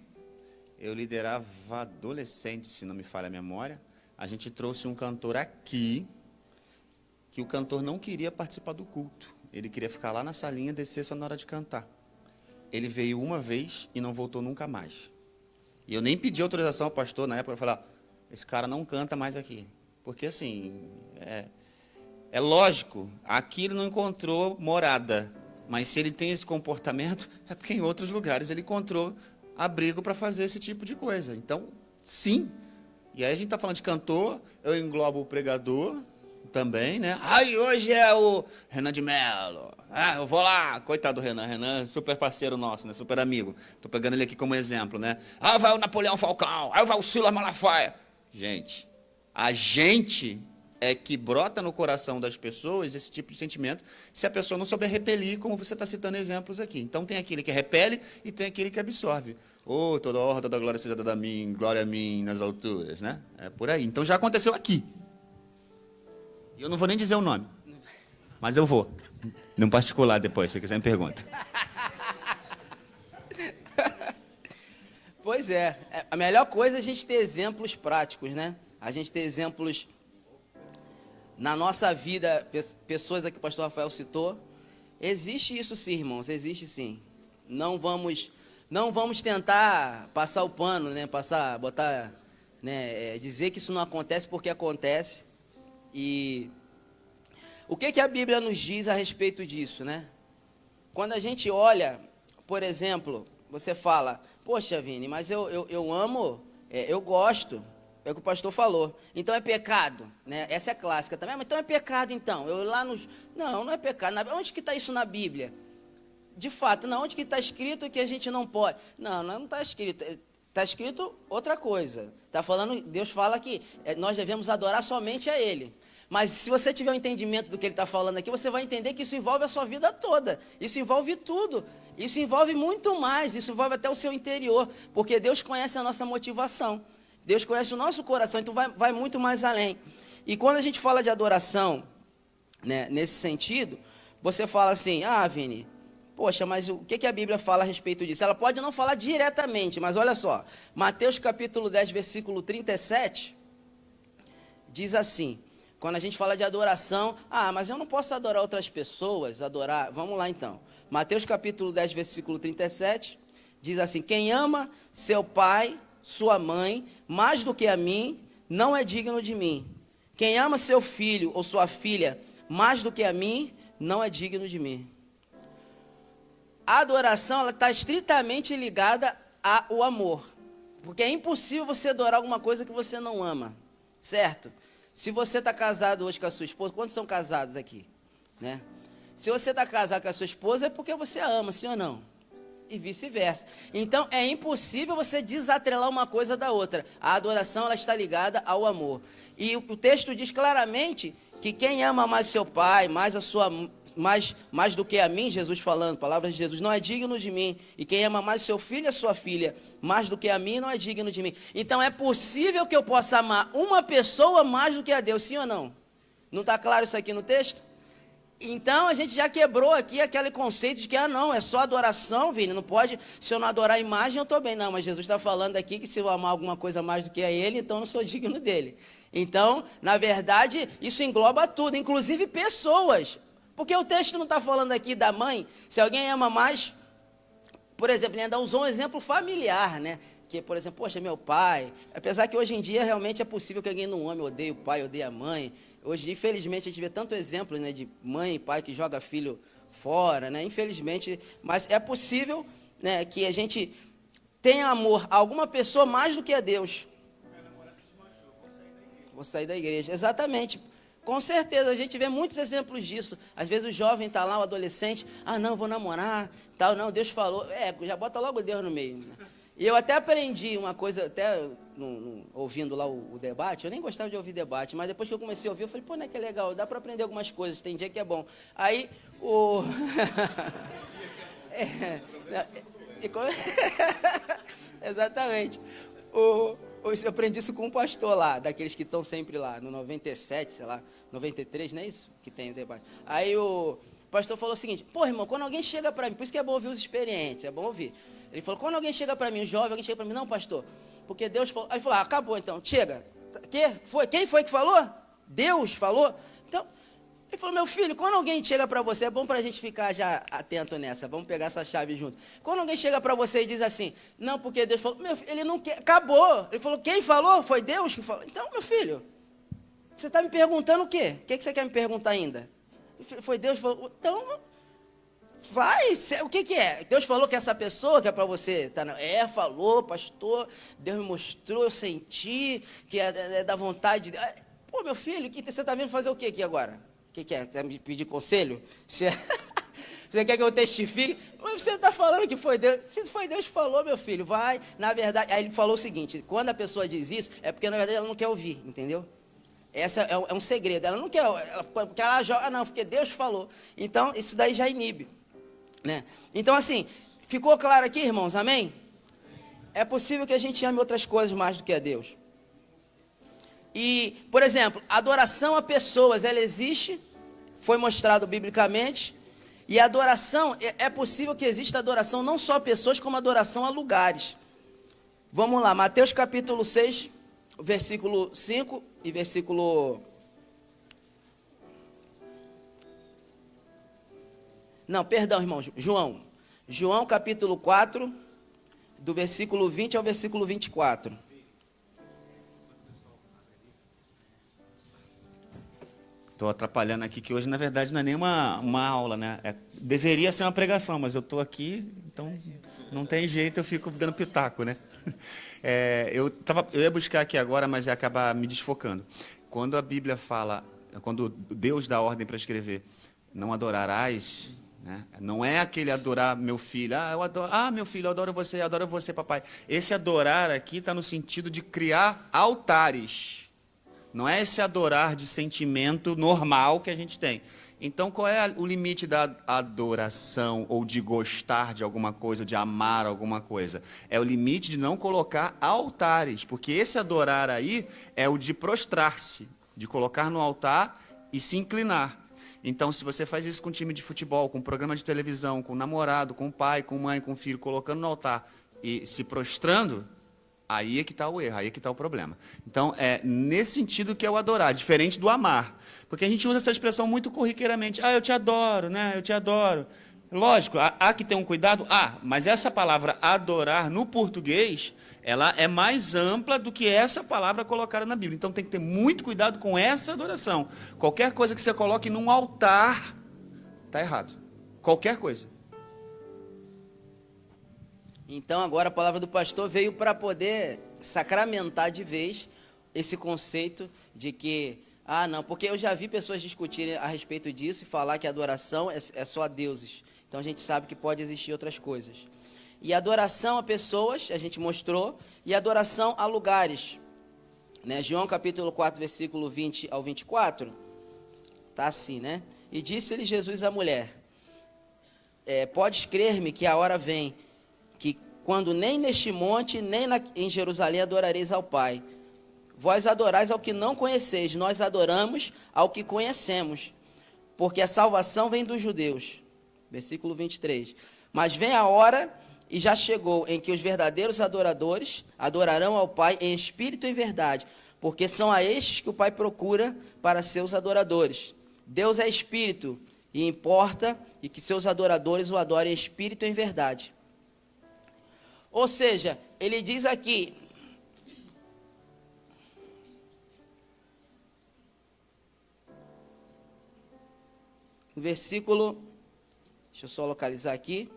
Eu liderava adolescentes, se não me falha a memória. A gente trouxe um cantor aqui, que o cantor não queria participar do culto. Ele queria ficar lá na salinha, descer só na hora de cantar. Ele veio uma vez e não voltou nunca mais. E eu nem pedi autorização ao pastor na época para falar, esse cara não canta mais aqui. Porque assim, é lógico, aqui ele não encontrou morada. Mas se ele tem esse comportamento, é porque em outros lugares ele encontrou abrigo para fazer esse tipo de coisa. Então, sim. E aí a gente está falando de cantor, eu englobo o pregador também, né? Ai, hoje é o Renan de Mello. Ah, eu vou lá. Coitado do Renan. Renan é super parceiro nosso, né? Super amigo. Estou pegando ele aqui como exemplo, né? Ah, vai o Napoleão Falcão. Ah, vai o Silas Malafaia. Gente, a gente é que brota no coração das pessoas esse tipo de sentimento, se a pessoa não souber repelir, como você está citando exemplos aqui. Então, tem aquele que repele e tem aquele que absorve. Oh, toda a honra, toda a glória seja dada a mim, glória a mim nas alturas, né? É por aí. Então, já aconteceu aqui. E eu não vou nem dizer o nome, mas eu vou. Num particular depois, se você quiser me pergunta. Pois é. A melhor coisa é a gente ter exemplos práticos, né? A gente ter exemplos na nossa vida, pessoas aqui que o pastor Rafael citou. Existe isso sim, irmãos, existe sim. Não vamos tentar passar o pano, né? Botar, né? Dizer que isso não acontece porque acontece. E o que a Bíblia nos diz a respeito disso, né? Quando a gente olha, por exemplo, você fala, poxa, Vini, mas eu amo, eu gosto. É o que o pastor falou. Então é pecado, né? Essa é clássica também. Mas então é pecado, então. Não é pecado. Onde que está isso na Bíblia? De fato, não. Onde que está escrito que a gente não pode? Não está escrito. Está escrito outra coisa. Está falando, Deus fala que nós devemos adorar somente a Ele. Mas se você tiver um entendimento do que Ele está falando aqui, você vai entender que isso envolve a sua vida toda. Isso envolve tudo. Isso envolve muito mais. Isso envolve até o seu interior. Porque Deus conhece a nossa motivação. Deus conhece o nosso coração, então vai muito mais além. E quando a gente fala de adoração, né, nesse sentido, você fala assim, Vini, poxa, mas o que a Bíblia fala a respeito disso? Ela pode não falar diretamente, mas olha só, Mateus capítulo 10, versículo 37, diz assim, quando a gente fala de adoração, mas eu não posso adorar outras pessoas, vamos lá então. Mateus capítulo 10, versículo 37, diz assim, quem ama seu pai, sua mãe, mais do que a mim, não é digno de mim. Quem ama seu filho ou sua filha, mais do que a mim, não é digno de mim. A adoração, ela está estritamente ligada ao amor. Porque é impossível você adorar alguma coisa que você não ama, certo? Se você está casado hoje com a sua esposa, quantos são casados aqui? Né? Se você está casado com a sua esposa, é porque você a ama, sim ou não? E vice-versa. Então, é impossível você desatrelar uma coisa da outra. A adoração, ela está ligada ao amor. E o texto diz claramente que quem ama mais seu pai, mais do que a mim, Jesus falando, palavras de Jesus, não é digno de mim. E quem ama mais seu filho e sua filha, mais do que a mim, não é digno de mim. Então, é possível que eu possa amar uma pessoa mais do que a Deus, sim ou não? Não está claro isso aqui no texto? Então, a gente já quebrou aqui aquele conceito de que, não, é só adoração, Vini, não pode, se eu não adorar a imagem, eu estou bem. Não, mas Jesus está falando aqui que se eu amar alguma coisa mais do que a Ele, então eu não sou digno dEle. Então, na verdade, isso engloba tudo, inclusive pessoas. Porque o texto não está falando aqui da mãe, se alguém ama mais, por exemplo, ele ainda usou um exemplo familiar, né? Que, por exemplo, poxa, meu pai, apesar que hoje em dia realmente é possível que alguém não ame, odeie o pai, odeie a mãe. Hoje, infelizmente, a gente vê tanto exemplo, né, de mãe e pai que joga filho fora, né? Infelizmente, mas é possível, né, que a gente tenha amor a alguma pessoa mais do que a Deus. Vou sair da igreja. Exatamente. Com certeza, a gente vê muitos exemplos disso. Às vezes o jovem está lá, o adolescente, não, vou namorar, tal, não, Deus falou. Já bota logo Deus no meio. E eu até aprendi uma coisa, até ouvindo lá o debate, eu nem gostava de ouvir debate, mas depois que eu comecei a ouvir, eu falei, pô, não é que é legal, dá para aprender algumas coisas, tem dia que é bom. Aí, Exatamente. Eu aprendi isso com um pastor lá, daqueles que estão sempre lá, no 97, sei lá, 93, não é isso? Que tem o debate. Aí o pastor falou o seguinte, pô, irmão, quando alguém chega para mim, por isso que é bom ouvir os experientes, é bom ouvir. Ele falou, quando alguém chega para mim, um jovem, alguém chega para mim, não, pastor, porque Deus falou. Aí ele falou, acabou então, chega. Quem foi que falou? Deus falou? Então, ele falou, meu filho, quando alguém chega para você, é bom para a gente ficar já atento nessa, vamos pegar essa chave junto. Quando alguém chega para você e diz assim, não, porque Deus falou, meu filho, ele não quer, acabou. Ele falou, quem falou? Foi Deus que falou. Então, meu filho, você está me perguntando o quê? O que você quer me perguntar ainda? Foi Deus que falou, então, vai, o que é? Deus falou que essa pessoa que é para você, falou, pastor, Deus me mostrou, eu senti, que é da vontade de... Pô, meu filho, você está vindo fazer o que aqui agora? O que é? Quer me pedir conselho? Você quer que eu testifique? Mas você está falando que foi Deus. Se foi Deus que falou, meu filho, vai. Na verdade, aí ele falou o seguinte, quando a pessoa diz isso, é porque na verdade ela não quer ouvir, entendeu? Essa é um segredo. Ela não quer, porque ela joga, não, porque Deus falou. Então, isso daí já inibe. Né? Então, assim, ficou claro aqui, irmãos, amém? É possível que a gente ame outras coisas mais do que a Deus. E, por exemplo, adoração a pessoas, ela existe, foi mostrado biblicamente, e a adoração, é possível que exista adoração não só a pessoas, como adoração a lugares. Vamos lá, Mateus capítulo 6, versículo 5 e versículo... Não, perdão, irmão, João capítulo 4, do versículo 20 ao versículo 24. Estou atrapalhando aqui, que hoje, na verdade, não é nem uma aula, né? Deveria ser uma pregação, mas eu estou aqui, então não tem jeito, eu fico dando pitaco, né? Eu ia buscar aqui agora, mas ia acabar me desfocando. Quando a Bíblia fala, quando Deus dá ordem para escrever, não adorarás, né? Não é aquele adorar meu filho, meu filho, eu adoro você, papai. Esse adorar aqui está no sentido de criar altares. Não é esse adorar de sentimento normal que a gente tem. Então, qual é o limite da adoração ou de gostar de alguma coisa, de amar alguma coisa? É o limite de não colocar altares, porque esse adorar aí é o de prostrar-se. de colocar no altar e se inclinar. Então, se você faz isso com um time de futebol, com um programa de televisão, com um namorado, com um pai, com mãe, com um filho, colocando no altar e se prostrando, aí é que está o erro, aí é que está o problema. Então, é nesse sentido que é o adorar, diferente do amar. Porque a gente usa essa expressão muito corriqueiramente. Eu te adoro, né? Eu te adoro. Lógico, há que ter um cuidado. Mas essa palavra adorar, no português, ela é mais ampla do que essa palavra colocada na Bíblia. Então, tem que ter muito cuidado com essa adoração. Qualquer coisa que você coloque num altar, está errado. Qualquer coisa. Então, agora a palavra do pastor veio para poder sacramentar de vez esse conceito de que, não, porque eu já vi pessoas discutirem a respeito disso e falar que a adoração é só a deuses. Então, a gente sabe que pode existir outras coisas. E adoração a pessoas, a gente mostrou, e adoração a lugares. Né? João capítulo 4, versículo 20 ao 24, está assim, né? E disse-lhe Jesus à mulher, podes crer-me que a hora vem, que quando nem neste monte, nem em Jerusalém adorareis ao Pai. Vós adorais ao que não conheceis, nós adoramos ao que conhecemos, porque a salvação vem dos judeus. Versículo 23. Mas vem a hora, e já chegou, em que os verdadeiros adoradores adorarão ao Pai em espírito e em verdade, porque são a estes que o Pai procura para seus adoradores. Deus é espírito, e importa e que seus adoradores o adorem em espírito e em verdade. Ou seja, ele diz aqui, no versículo, deixa eu só localizar aqui,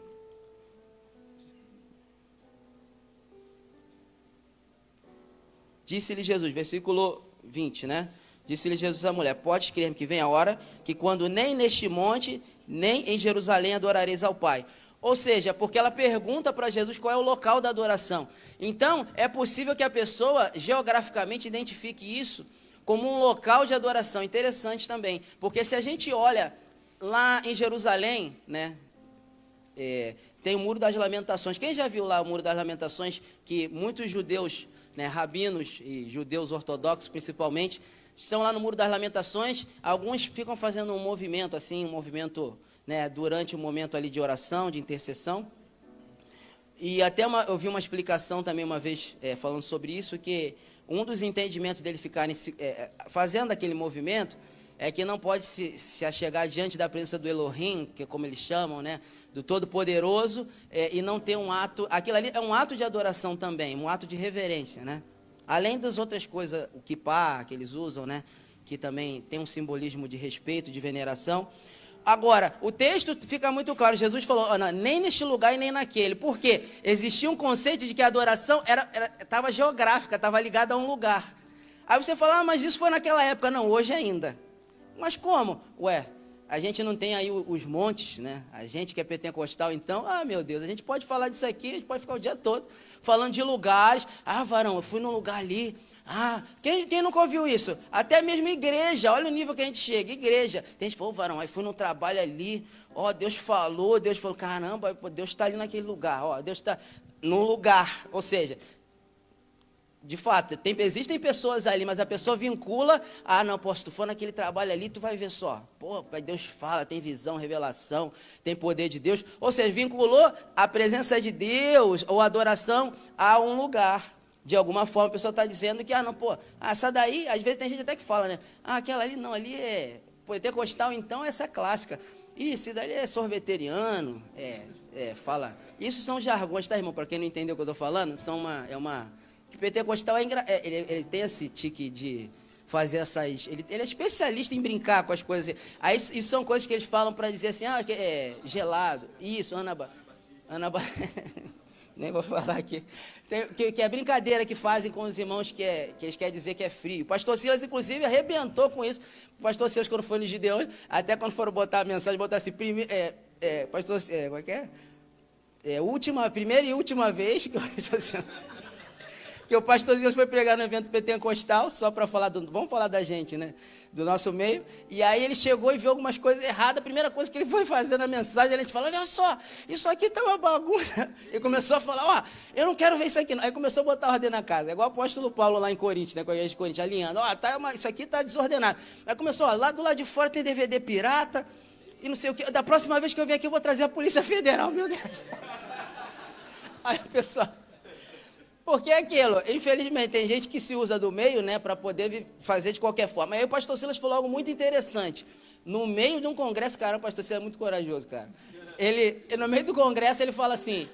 disse-lhe Jesus, versículo 20, né? Disse-lhe Jesus à mulher, pode crer-me que vem a hora, que quando nem neste monte, nem em Jerusalém adorareis ao Pai. Ou seja, porque ela pergunta para Jesus qual é o local da adoração. Então, é possível que a pessoa geograficamente identifique isso como um local de adoração. Interessante também, porque se a gente olha lá em Jerusalém, né, tem o Muro das Lamentações. Quem já viu lá o Muro das Lamentações, que muitos judeus, né, rabinos e judeus ortodoxos principalmente, estão lá no Muro das Lamentações, alguns ficam fazendo um movimento assim, né, durante o momento ali de oração, de intercessão. E até eu vi uma explicação também uma vez falando sobre isso, que um dos entendimentos dele ficarem fazendo aquele movimento é que não pode se achegar diante da presença do Elohim, que é como eles chamam, né, do Todo-Poderoso, e não ter um ato, aquilo ali é um ato de adoração também, um ato de reverência, né? Além das outras coisas, o kippah que eles usam, né, que também tem um simbolismo de respeito, de veneração. Agora, o texto fica muito claro, Jesus falou, nem neste lugar e nem naquele. Por quê? Existia um conceito de que a adoração estava geográfica, estava ligada a um lugar. Aí você fala, mas isso foi naquela época. Não, hoje ainda. Mas como? A gente não tem aí os montes, né? A gente que é pentecostal, então, meu Deus, a gente pode falar disso aqui, a gente pode ficar o dia todo falando de lugares. Varão, eu fui num lugar ali. Quem nunca ouviu isso? Até mesmo igreja, olha o nível que a gente chega, igreja. Tem gente, varão, aí fui num trabalho ali, Deus falou, caramba, Deus está ali naquele lugar, Deus está no lugar. Ou seja, de fato, existem pessoas ali, mas a pessoa vincula, não, se tu for naquele trabalho ali, tu vai ver só. Deus fala, tem visão, revelação, tem poder de Deus. Ou seja, vinculou a presença de Deus ou a adoração a um lugar. De alguma forma, a pessoa está dizendo que, essa daí, às vezes tem gente até que fala, né? Aquela ali, não, ali é pentecostal, então essa é clássica. Isso daí é sorveteriano, fala. Isso são jargões, tá, irmão? Para quem não entendeu o que eu estou falando, que pentecostal ele tem esse tique de fazer essas... Ele é especialista em brincar com as coisas. Aí, isso são coisas que eles falam para dizer assim, que é gelado. Isso, nem vou falar aqui. Que é brincadeira que fazem com os irmãos que eles querem dizer que é frio. O pastor Silas, inclusive, arrebentou com isso. O pastor Silas, quando foi no Gideão, até quando foram botar a mensagem, botaram assim, pastor, como é que é? Primeira e última vez que o pastor Silas... que o pastor Silas foi pregar no evento pentecostal, só para falar, vamos falar da gente, né? Do nosso meio. E aí ele chegou e viu algumas coisas erradas. A primeira coisa que ele foi fazer na mensagem, a gente falou, olha só, isso aqui tá uma bagunça. Ele começou a falar, ó, eu não quero ver isso aqui não. Aí começou a botar ordem na casa. É igual o apóstolo Paulo lá em Coríntios, né? Com a igreja de Coríntios, alinhando. Ó, isso aqui tá desordenado. Aí começou, ó, lá do lado de fora tem DVD pirata e não sei o quê. Da próxima vez que eu vier aqui, eu vou trazer a Polícia Federal, meu Deus. Aí o pessoal... Porque é aquilo, infelizmente, tem gente que se usa do meio, né, para poder fazer de qualquer forma. Aí o pastor Silas falou algo muito interessante. No meio de um congresso, cara, o pastor Silas é muito corajoso, cara. No meio do congresso, ele fala assim,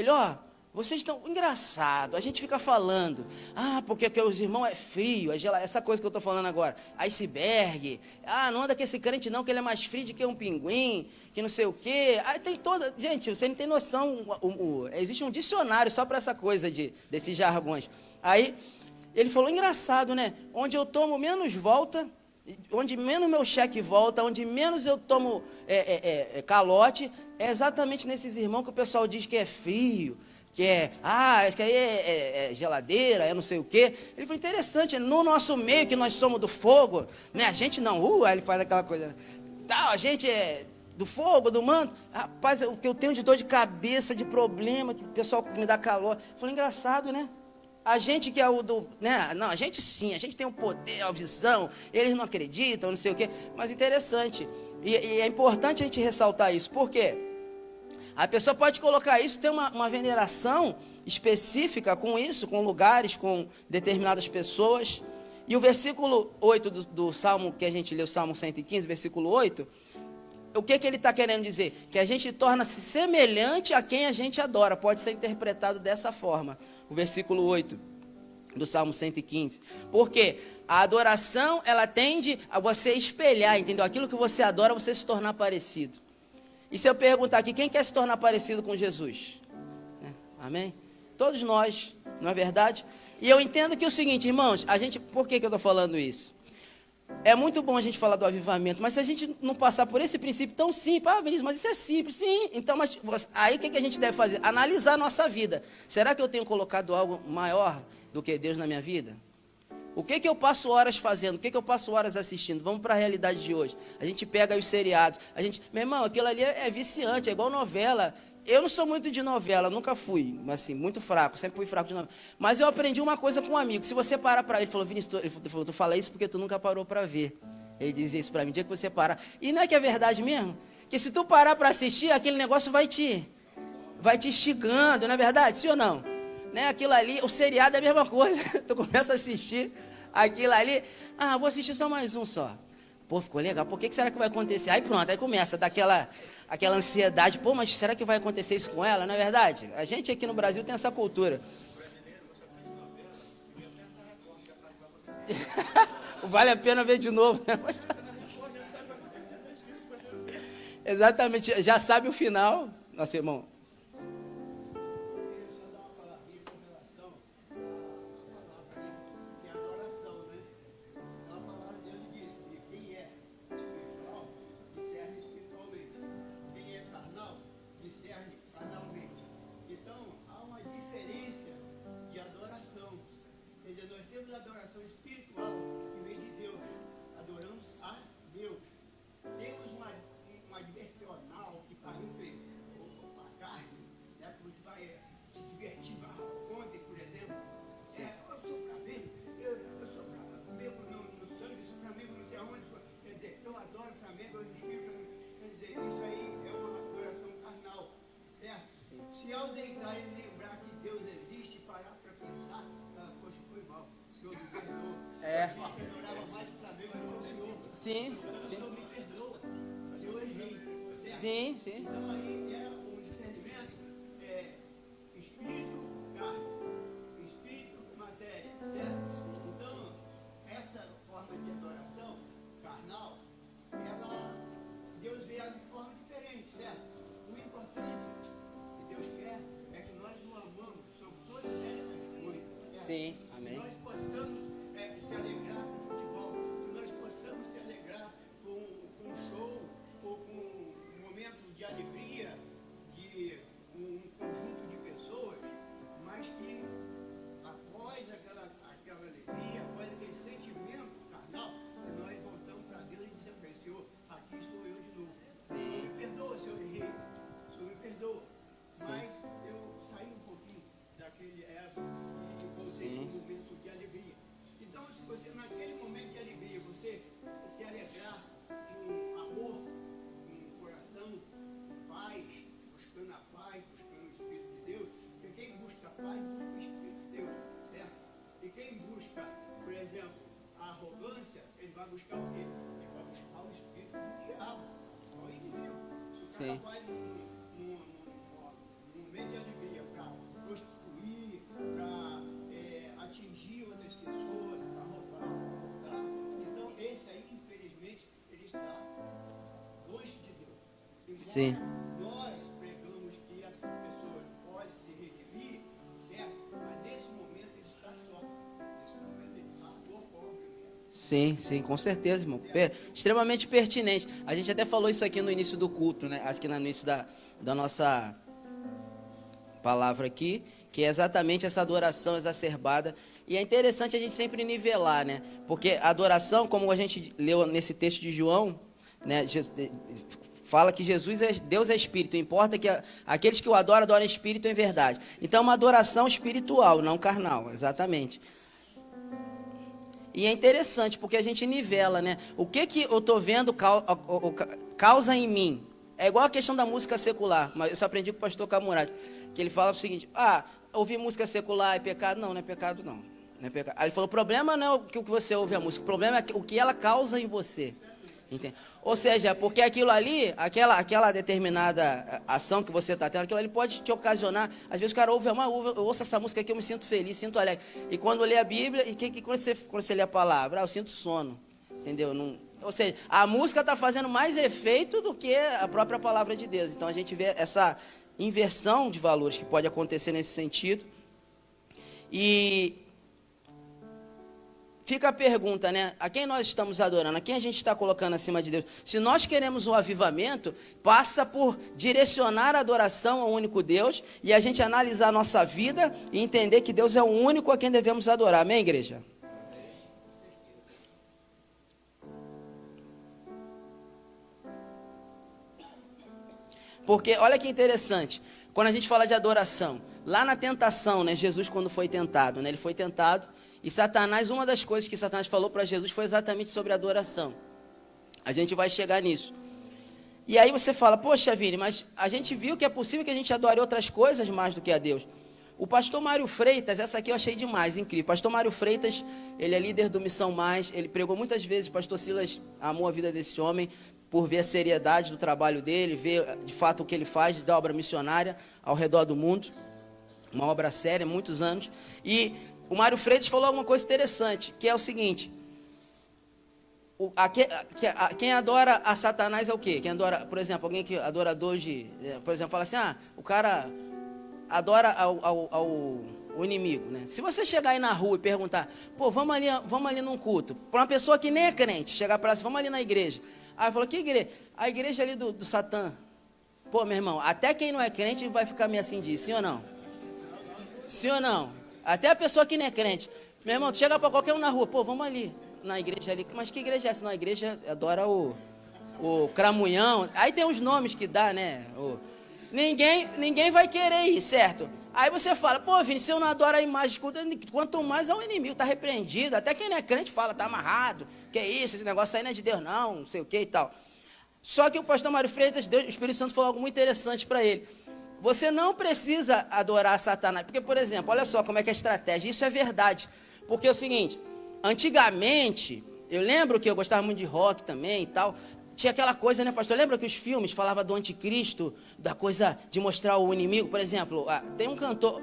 ó, vocês estão engraçado, a gente fica falando, porque os irmãos é frio, essa coisa que eu estou falando agora, iceberg, não anda com esse crente não, que ele é mais frio do que um pinguim, que não sei o quê. Aí tem gente, você não tem noção, existe um dicionário só para essa coisa desses jargões. Aí ele falou, engraçado, né, onde eu tomo menos volta, onde menos meu cheque volta, onde menos eu tomo calote, é exatamente nesses irmãos que o pessoal diz que é frio, que isso aí é geladeira, é não sei o quê. Ele falou, interessante, no nosso meio que nós somos do fogo, né, a gente não, aí ele faz aquela coisa, né? A gente é do fogo, do manto. Rapaz, o que eu tenho de dor de cabeça, de problema, que o pessoal me dá calor. Eu falei, engraçado, né? A gente que é o do, né, não, a gente sim, a gente tem o poder, a visão, eles não acreditam, não sei o quê, mas interessante, e é importante a gente ressaltar isso, por quê? A pessoa pode colocar isso, ter uma veneração específica com isso, com lugares, com determinadas pessoas. E o versículo 8 do Salmo, que a gente leu, Salmo 115, versículo 8, o que ele está querendo dizer? Que a gente torna-se semelhante a quem a gente adora. Pode ser interpretado dessa forma. O versículo 8 do Salmo 115. Porque a adoração, ela tende a você espelhar, entendeu? Aquilo que você adora, você se tornar parecido. E se eu perguntar aqui, quem quer se tornar parecido com Jesus? Amém? Todos nós, não é verdade? E eu entendo que é o seguinte, irmãos, por que eu estou falando isso? É muito bom a gente falar do avivamento, mas se a gente não passar por esse princípio tão simples, Vinícius, mas isso é simples, sim. Então, aí o que a gente deve fazer? Analisar a nossa vida. Será que eu tenho colocado algo maior do que Deus na minha vida? O que eu passo horas fazendo? O que eu passo horas assistindo? Vamos para a realidade de hoje. A gente pega os seriados. Meu irmão, aquilo ali é viciante, é igual novela. Eu não sou muito de novela, nunca fui, assim, muito fraco, sempre fui fraco de novela. Mas eu aprendi uma coisa com um amigo. Se você parar para ele, falou, Vinícius, tu fala isso porque tu nunca parou para ver. Ele dizia isso para mim, o dia que você parar. E não é que é verdade mesmo? Que se tu parar para assistir, aquele negócio vai te instigando, não é verdade? Sim ou não? Né? Aquilo ali, o seriado é a mesma coisa. Tu começa a assistir aquilo ali, vou assistir só mais um só. Pô, ficou legal, por que será que vai acontecer? Aí pronto, aí começa daquela ansiedade, pô, mas será que vai acontecer isso com ela, não é verdade? A gente aqui no Brasil tem essa cultura. Vale a pena ver de novo, né? Exatamente, já sabe o final, nosso irmão. Sim, sim. Eu errei. Sim, sim. Então aí é um discernimento, espírito, carne, espírito, matéria, certo? Então, essa forma de adoração carnal, Deus vê ela de forma diferente, certo? O importante que Deus quer é que nós o amamos sobre todas essas coisas. Certo? Sim, amém. Que nós possamos se alegrar com o futebol, que nós possamos se alegrar com um show, ou com um momento de alegria de um conjunto de pessoas, mas que Sim. Ela vai num momento de alegria para prostituir, para atingir outras pessoas, para roubar. Tá? Então, esse aí, infelizmente, ele está longe de Deus. Embora Sim. nós pregamos que essa pessoa pode se redimir, certo? Mas nesse momento ele está só. Nesse momento ele está pobre mesmo. Sim, sim, com certeza, irmão. Extremamente pertinente. A gente até falou isso aqui no início do culto, né? Aqui no início da nossa palavra aqui, que é exatamente essa adoração exacerbada. E é interessante a gente sempre nivelar, né? Porque a adoração, como a gente leu nesse texto de João, né? Fala que Deus é espírito, importa que aqueles que o adoram, adoram em espírito e em verdade. Então, é uma adoração espiritual, não carnal, exatamente. E é interessante, porque a gente nivela, né? O que eu estou vendo causa em mim? É igual a questão da música secular, mas eu só aprendi com o pastor Camurati, que ele fala o seguinte: ouvir música secular é pecado? Não, não é pecado não. Não é pecado. Aí ele falou, o problema não é o que você ouve a música, o problema é o que ela causa em você. Entende? Ou seja, porque aquilo ali, aquela determinada ação que você está tendo, aquilo ali pode te ocasionar. Às vezes o cara ouve, eu ouço essa música aqui, eu me sinto feliz, sinto alegre. E quando eu leio a Bíblia, quando você lê a palavra, eu sinto sono. Entendeu? Ou seja, a música está fazendo mais efeito do que a própria palavra de Deus. Então a gente vê essa inversão de valores que pode acontecer nesse sentido. E fica a pergunta, né? A quem nós estamos adorando? A quem a gente está colocando acima de Deus? Se nós queremos o avivamento, passa por direcionar a adoração ao único Deus e a gente analisar a nossa vida e entender que Deus é o único a quem devemos adorar. Amém, igreja? Porque, olha que interessante, quando a gente fala de adoração, lá na tentação, né? Jesus quando foi tentado, né? Ele foi tentado. E Satanás, uma das coisas que Satanás falou para Jesus foi exatamente sobre adoração. A gente vai chegar nisso. E aí você fala, poxa, Vini, mas a gente viu que é possível que a gente adore outras coisas mais do que a Deus. O pastor Mário Freitas, essa aqui eu achei demais, incrível. Pastor Mário Freitas, ele é líder do Missão Mais, ele pregou muitas vezes, o pastor Silas amou a vida desse homem, por ver a seriedade do trabalho dele, ver de fato o que ele faz da obra missionária ao redor do mundo. Uma obra séria, muitos anos. E o Mário Freitas falou alguma coisa interessante, que é o seguinte: quem adora a Satanás é o quê? Quem adora, por exemplo, alguém que adorador por exemplo, fala assim, o cara adora ao inimigo, né? Se você chegar aí na rua e perguntar, vamos ali num culto, para uma pessoa que nem é crente, chegar para ela, vamos ali na igreja. Aí falou, que igreja? A igreja ali do Satã. Meu irmão, até quem não é crente vai ficar meio assim disso, sim ou não? Sim ou não? Até a pessoa que não é crente. Meu irmão, tu chega para qualquer um na rua, vamos ali, na igreja ali. Mas que igreja é essa? Não, a igreja adora o cramunhão. Aí tem os nomes que dá, né? Ninguém vai querer ir, certo? Aí você fala, Vini, se eu não adoro a imagem, quanto mais é o inimigo, está repreendido. Até quem não é crente fala, está amarrado. Que é isso, esse negócio aí não é de Deus não sei o que e tal. Só que o pastor Mário Freitas, o Espírito Santo falou algo muito interessante para ele. Você não precisa adorar Satanás. Porque, por exemplo, olha só como é que é a estratégia. Isso é verdade. Porque é o seguinte, antigamente, eu lembro que eu gostava muito de rock também e tal. Tinha aquela coisa, né, pastor? Lembra que os filmes falavam do anticristo, da coisa de mostrar o inimigo? Por exemplo, tem um cantor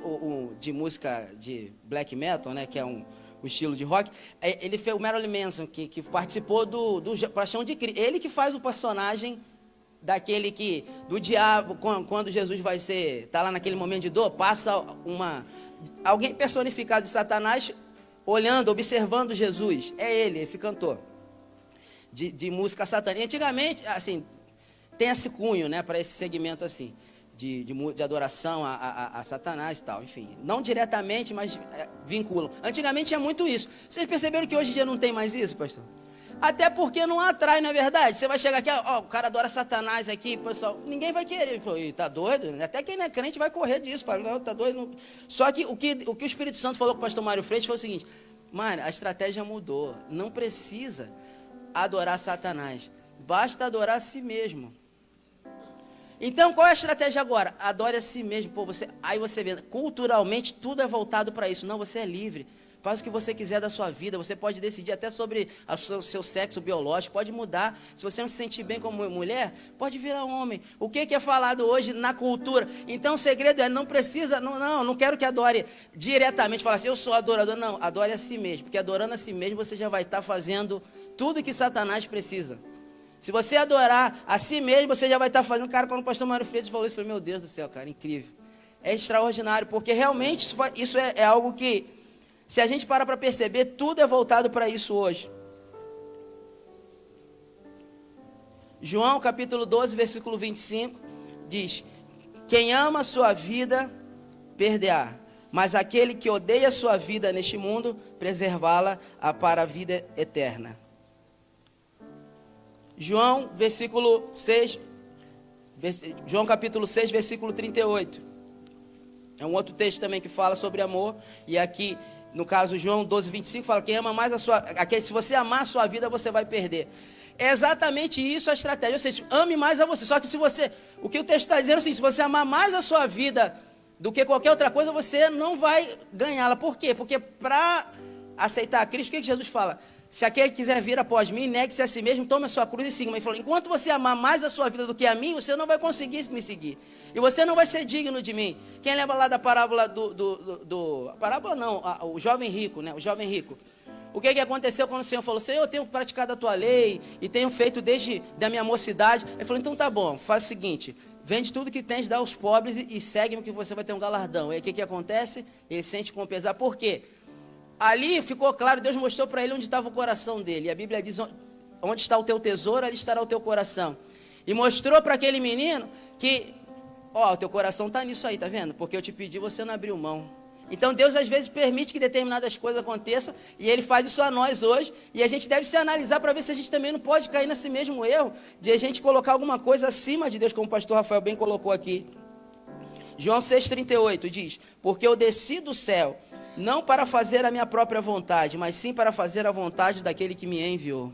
de música de black metal, né, que é o estilo de rock. Ele fez o Marilyn Manson, que participou do Paixão de Cristo. Ele que faz o personagem daquele do diabo, quando Jesus tá lá naquele momento de dor, passa alguém personificado de Satanás, olhando, observando Jesus. É ele, esse cantor. De música satânica. Antigamente, assim, tem esse cunho, né, para esse segmento assim, de adoração a Satanás e tal, enfim. Não diretamente, mas vinculam. Antigamente tinha muito isso. Vocês perceberam que hoje em dia não tem mais isso, pastor? Até porque não atrai, não é verdade? Você vai chegar aqui, o cara adora Satanás aqui, pessoal, ninguém vai querer. Tá doido? Até quem não é crente vai correr disso. Fala, não, tá doido? Não. Só que o que o Espírito Santo falou com o pastor Mário Freitas foi o seguinte, mano, a estratégia mudou. Não precisa adorar Satanás, basta adorar a si mesmo. Então qual é a estratégia agora? Adore a si mesmo. Aí você vê, culturalmente tudo é voltado para isso. Não, você é livre. faz o que você quiser da sua vida, você pode decidir até sobre o seu sexo biológico, pode mudar. Se você não se sentir bem como mulher, pode virar homem. O que é falado hoje na cultura? Então o segredo é, não precisa, não quero que adore diretamente, falar assim, eu sou adorador. Não, adore a si mesmo, porque adorando a si mesmo você já vai estar fazendo tudo que Satanás precisa. Se você adorar a si mesmo, você já vai estar fazendo. Cara, quando o pastor Mário Freitas falou isso, eu falei, meu Deus do céu, cara, incrível. É extraordinário, porque realmente isso é algo que, se a gente para perceber, tudo é voltado para isso hoje. João capítulo 12, versículo 25, diz, quem ama a sua vida, perderá, mas aquele que odeia a sua vida neste mundo, preservá-la para a vida eterna. João capítulo 6, versículo 38. É um outro texto também que fala sobre amor. E aqui, no caso, João 12, 25, fala, quem ama mais se você amar a sua vida, você vai perder. É exatamente isso a estratégia. Ou seja, ame mais a você. Só que o que o texto está dizendo é o seguinte, se você amar mais a sua vida do que qualquer outra coisa, você não vai ganhá-la. Por quê? Porque para aceitar a Cristo, o que Jesus fala? Se aquele quiser vir após mim, negue-se a si mesmo, tome a sua cruz e siga-me. Ele falou, enquanto você amar mais a sua vida do que a mim, você não vai conseguir me seguir. E você não vai ser digno de mim. Quem lembra lá da parábola o jovem rico, né? O jovem rico. O que aconteceu quando o Senhor falou, Senhor, eu tenho praticado a tua lei e tenho feito desde da minha mocidade. Ele falou, então tá bom, faz o seguinte, vende tudo que tens, dá aos pobres e segue-me que você vai ter um galardão. E aí o que acontece? Ele sente com pesar. Por quê? Ali ficou claro, Deus mostrou para ele onde estava o coração dele. E a Bíblia diz, onde está o teu tesouro, ali estará o teu coração. E mostrou para aquele menino que, o teu coração está nisso aí, tá vendo? Porque eu te pedi, você não abriu mão. Então Deus às vezes permite que determinadas coisas aconteçam, e Ele faz isso a nós hoje, e a gente deve se analisar para ver se a gente também não pode cair nesse mesmo erro, de a gente colocar alguma coisa acima de Deus, como o pastor Rafael bem colocou aqui. João 6,38 diz, porque eu desci do céu, não para fazer a minha própria vontade, mas sim para fazer a vontade daquele que me enviou.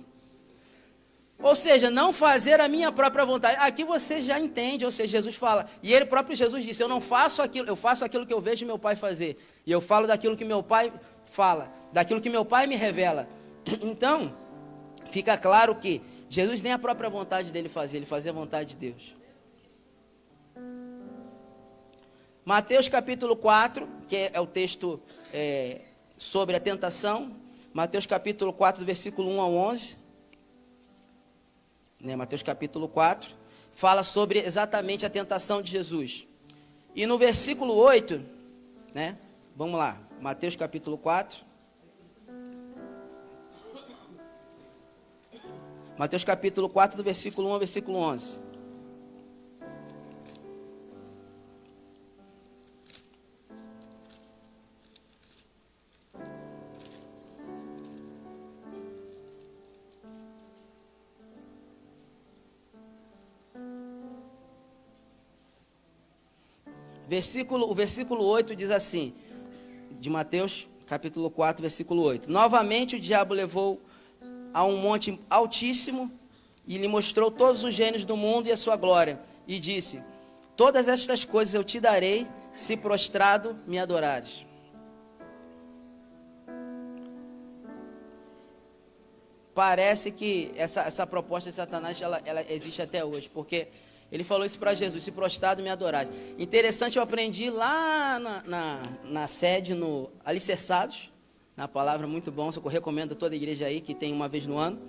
Ou seja, não fazer a minha própria vontade. Aqui você já entende, ou seja, Jesus fala, e ele próprio Jesus disse, eu não faço aquilo, eu faço aquilo que eu vejo meu pai fazer. E eu falo daquilo que meu pai fala, daquilo que meu pai me revela. Então, fica claro que Jesus nem a própria vontade dele fazia, ele fazia a vontade de Deus. Mateus capítulo 4, que é o texto sobre a tentação. Mateus capítulo 4, versículo 1 ao 11. Mateus capítulo 4, fala sobre exatamente a tentação de Jesus. E no versículo 8, vamos lá, Mateus capítulo 4. Mateus capítulo 4, do versículo 1 ao versículo 11. O versículo 8 diz assim, de Mateus capítulo 4, versículo 8. Novamente o diabo levou a um monte altíssimo e lhe mostrou todos os gênios do mundo e a sua glória. E disse, todas estas coisas eu te darei, se prostrado me adorares. Parece que essa proposta de Satanás, ela existe até hoje, porque ele falou isso para Jesus, se prostrado me adorar. Interessante, eu aprendi lá na sede, no Alicerçados, na palavra, muito bom, eu recomendo a toda a igreja aí, que tem uma vez no ano.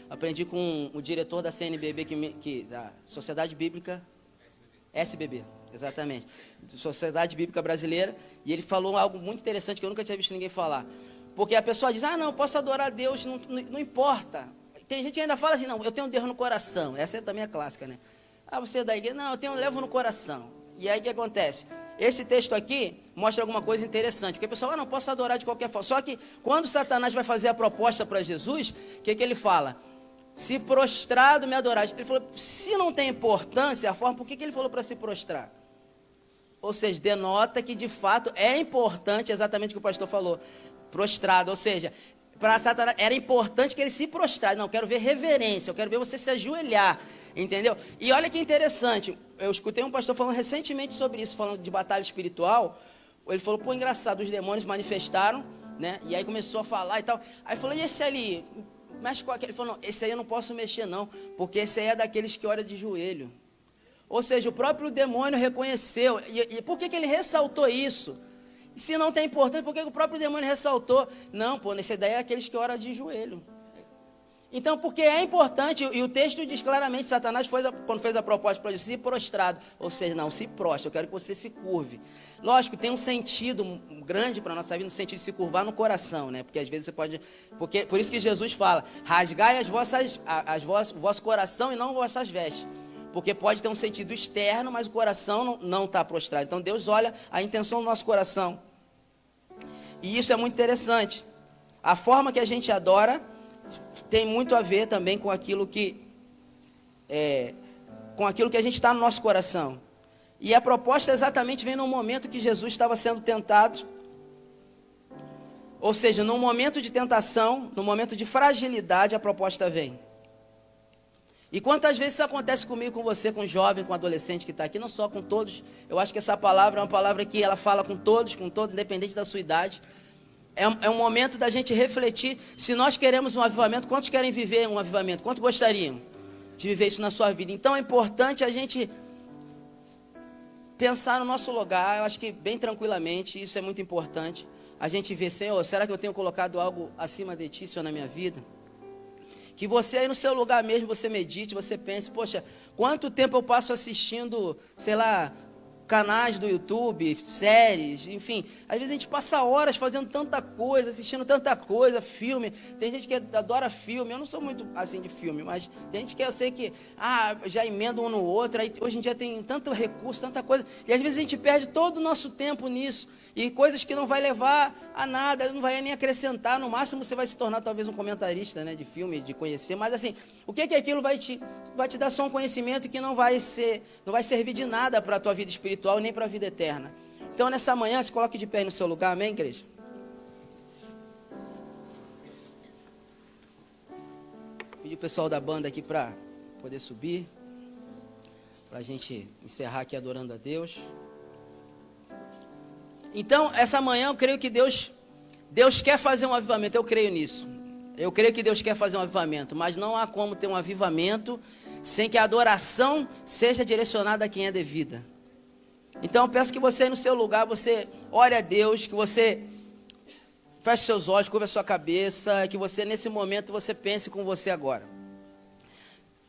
Aprendi com o diretor da CNBB, da Sociedade Bíblica, SBB, exatamente, Sociedade Bíblica Brasileira, e ele falou algo muito interessante que eu nunca tinha visto ninguém falar. Porque a pessoa diz, não, eu posso adorar a Deus, não importa. Tem gente que ainda fala assim, não, eu tenho Deus no coração, essa também é clássica, né? Você é da igreja? Não, eu levo no coração. E aí o que acontece? Esse texto aqui mostra alguma coisa interessante. Porque o pessoal, não posso adorar de qualquer forma. Só que quando Satanás vai fazer a proposta para Jesus, o que ele fala? Se prostrado me adorar. Ele falou, se não tem importância a forma, por que ele falou para se prostrar? Ou seja, denota que de fato é importante exatamente o que o pastor falou. Prostrado, ou seja, para Satanás era importante que ele se prostrasse. Não, eu quero ver reverência, eu quero ver você se ajoelhar. Entendeu? E olha que interessante, eu escutei um pastor falando recentemente sobre isso, falando de batalha espiritual. Ele falou, engraçado, os demônios manifestaram né? E aí começou a falar e tal. Aí falou, e esse ali? Mexe com aquele. Ele falou, não, esse aí eu não posso mexer não, porque esse aí é daqueles que ora de joelho. Ou seja, o próprio demônio reconheceu. E por que ele ressaltou isso? E se não tem importância, por que o próprio demônio ressaltou? Não, pô, nessa ideia é aqueles que oram de joelho. Então, porque é importante, e o texto diz claramente, Satanás, quando fez a proposta para Jesus, se prostrado. Ou seja, não, se prostre, eu quero que você se curve. Lógico, tem um sentido grande para a nossa vida, no sentido de se curvar no coração, né? Porque às vezes você pode... Por isso que Jesus fala, rasgai o vosso coração e não vossas vestes. Porque pode ter um sentido externo, mas o coração não está prostrado. Então Deus olha a intenção do nosso coração. E isso é muito interessante. A forma que a gente adora tem muito a ver também com aquilo que a gente está no nosso coração. E a proposta exatamente vem no momento que Jesus estava sendo tentado. Ou seja, no momento de tentação, no momento de fragilidade, a proposta vem. E quantas vezes isso acontece comigo, com você, com o jovem, com o adolescente que está aqui, não só com todos. Eu acho que essa palavra é uma palavra que ela fala com todos, independente da sua idade. É um momento da gente refletir, se nós queremos um avivamento, quantos querem viver um avivamento? Quantos gostariam de viver isso na sua vida? Então é importante a gente pensar no nosso lugar, eu acho que bem tranquilamente, isso é muito importante. A gente ver, Senhor, será que eu tenho colocado algo acima de Ti, Senhor, na minha vida? Que você aí no seu lugar mesmo, você medite, você pense, poxa, quanto tempo eu passo assistindo, sei lá, canais do YouTube, séries, enfim. Às vezes a gente passa horas fazendo tanta coisa, assistindo tanta coisa, filme. Tem gente que adora filme, eu não sou muito assim de filme, mas tem gente que eu sei que, já emenda um no outro. Aí, hoje em dia tem tanto recurso, tanta coisa. E às vezes a gente perde todo o nosso tempo nisso. E coisas que não vai levar a nada, não vai nem acrescentar. No máximo você vai se tornar talvez um comentarista, né, de filme, de conhecer. Mas assim, o que aquilo vai te dar só um conhecimento que não vai servir de nada para a tua vida espiritual, nem para a vida eterna. Então nessa manhã, se coloque de pé aí no seu lugar, amém, igreja? Pedir o pessoal da banda aqui para poder subir, para a gente encerrar aqui adorando a Deus. Então, essa manhã eu creio que Deus quer fazer um avivamento, eu creio nisso. Eu creio que Deus quer fazer um avivamento, mas não há como ter um avivamento sem que a adoração seja direcionada a quem é devida. Então eu peço que você no seu lugar, você ore a Deus, que você feche seus olhos, curva a sua cabeça, que você nesse momento você pense com você agora.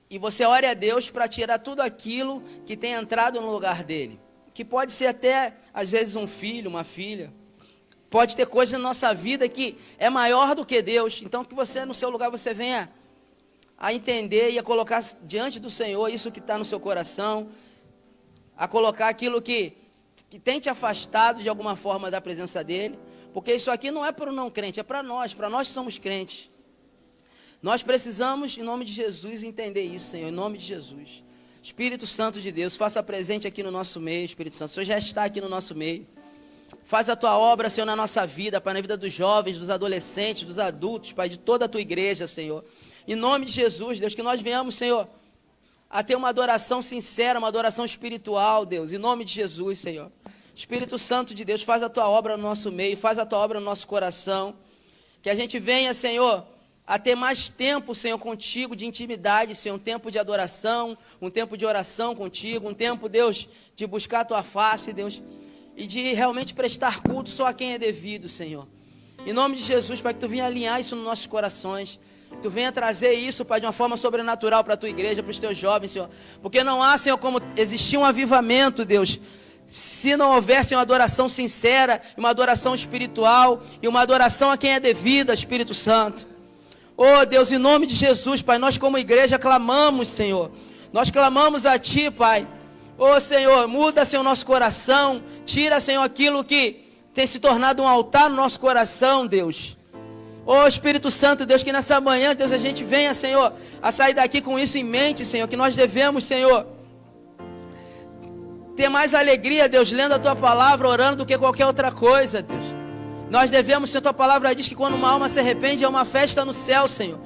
E você ore a Deus para tirar tudo aquilo que tem entrado no lugar dele. Que pode ser até, às vezes, um filho, uma filha. Pode ter coisa na nossa vida que é maior do que Deus. Então que você no seu lugar, você venha a entender e a colocar diante do Senhor isso que está no seu coração. A colocar aquilo que tem te afastado de alguma forma da presença dele. Porque isso aqui não é para o não crente, é para nós que somos crentes. Nós precisamos, em nome de Jesus, entender isso, Senhor, em nome de Jesus. Espírito Santo de Deus, faça presente aqui no nosso meio, Espírito Santo. O Senhor já está aqui no nosso meio. Faz a tua obra, Senhor, na nossa vida, Pai, na vida dos jovens, dos adolescentes, dos adultos, Pai, de toda a tua igreja, Senhor. Em nome de Jesus, Deus, que nós venhamos, Senhor, a ter uma adoração sincera, uma adoração espiritual, Deus, em nome de Jesus, Senhor. Espírito Santo de Deus, faz a tua obra no nosso meio, faz a tua obra no nosso coração. Que a gente venha, Senhor, a ter mais tempo, Senhor, contigo, de intimidade, Senhor, um tempo de adoração, um tempo de oração contigo, um tempo, Deus, de buscar a tua face, Deus, e de realmente prestar culto só a quem é devido, Senhor. Em nome de Jesus, Pai, que tu venha alinhar isso nos nossos corações, que tu venha trazer isso, Pai, de uma forma sobrenatural para a tua igreja, para os teus jovens, Senhor, porque não há, Senhor, como existir um avivamento, Deus, se não houvesse uma adoração sincera, uma adoração espiritual e uma adoração a quem é devida, Espírito Santo. Oh Deus, em nome de Jesus, Pai, nós como igreja clamamos, Senhor. Nós clamamos a Ti, Pai. Oh Senhor, muda, Senhor, nosso coração. Tira, Senhor, aquilo que tem se tornado um altar no nosso coração, Deus. Oh Espírito Santo, Deus, que nessa manhã, Deus, a gente venha, Senhor, a sair daqui com isso em mente, Senhor. Que nós devemos, Senhor, ter mais alegria, Deus, lendo a Tua palavra, orando, do que qualquer outra coisa, Deus. Nós devemos, Senhor, Tua palavra diz que quando uma alma se arrepende é uma festa no céu, Senhor.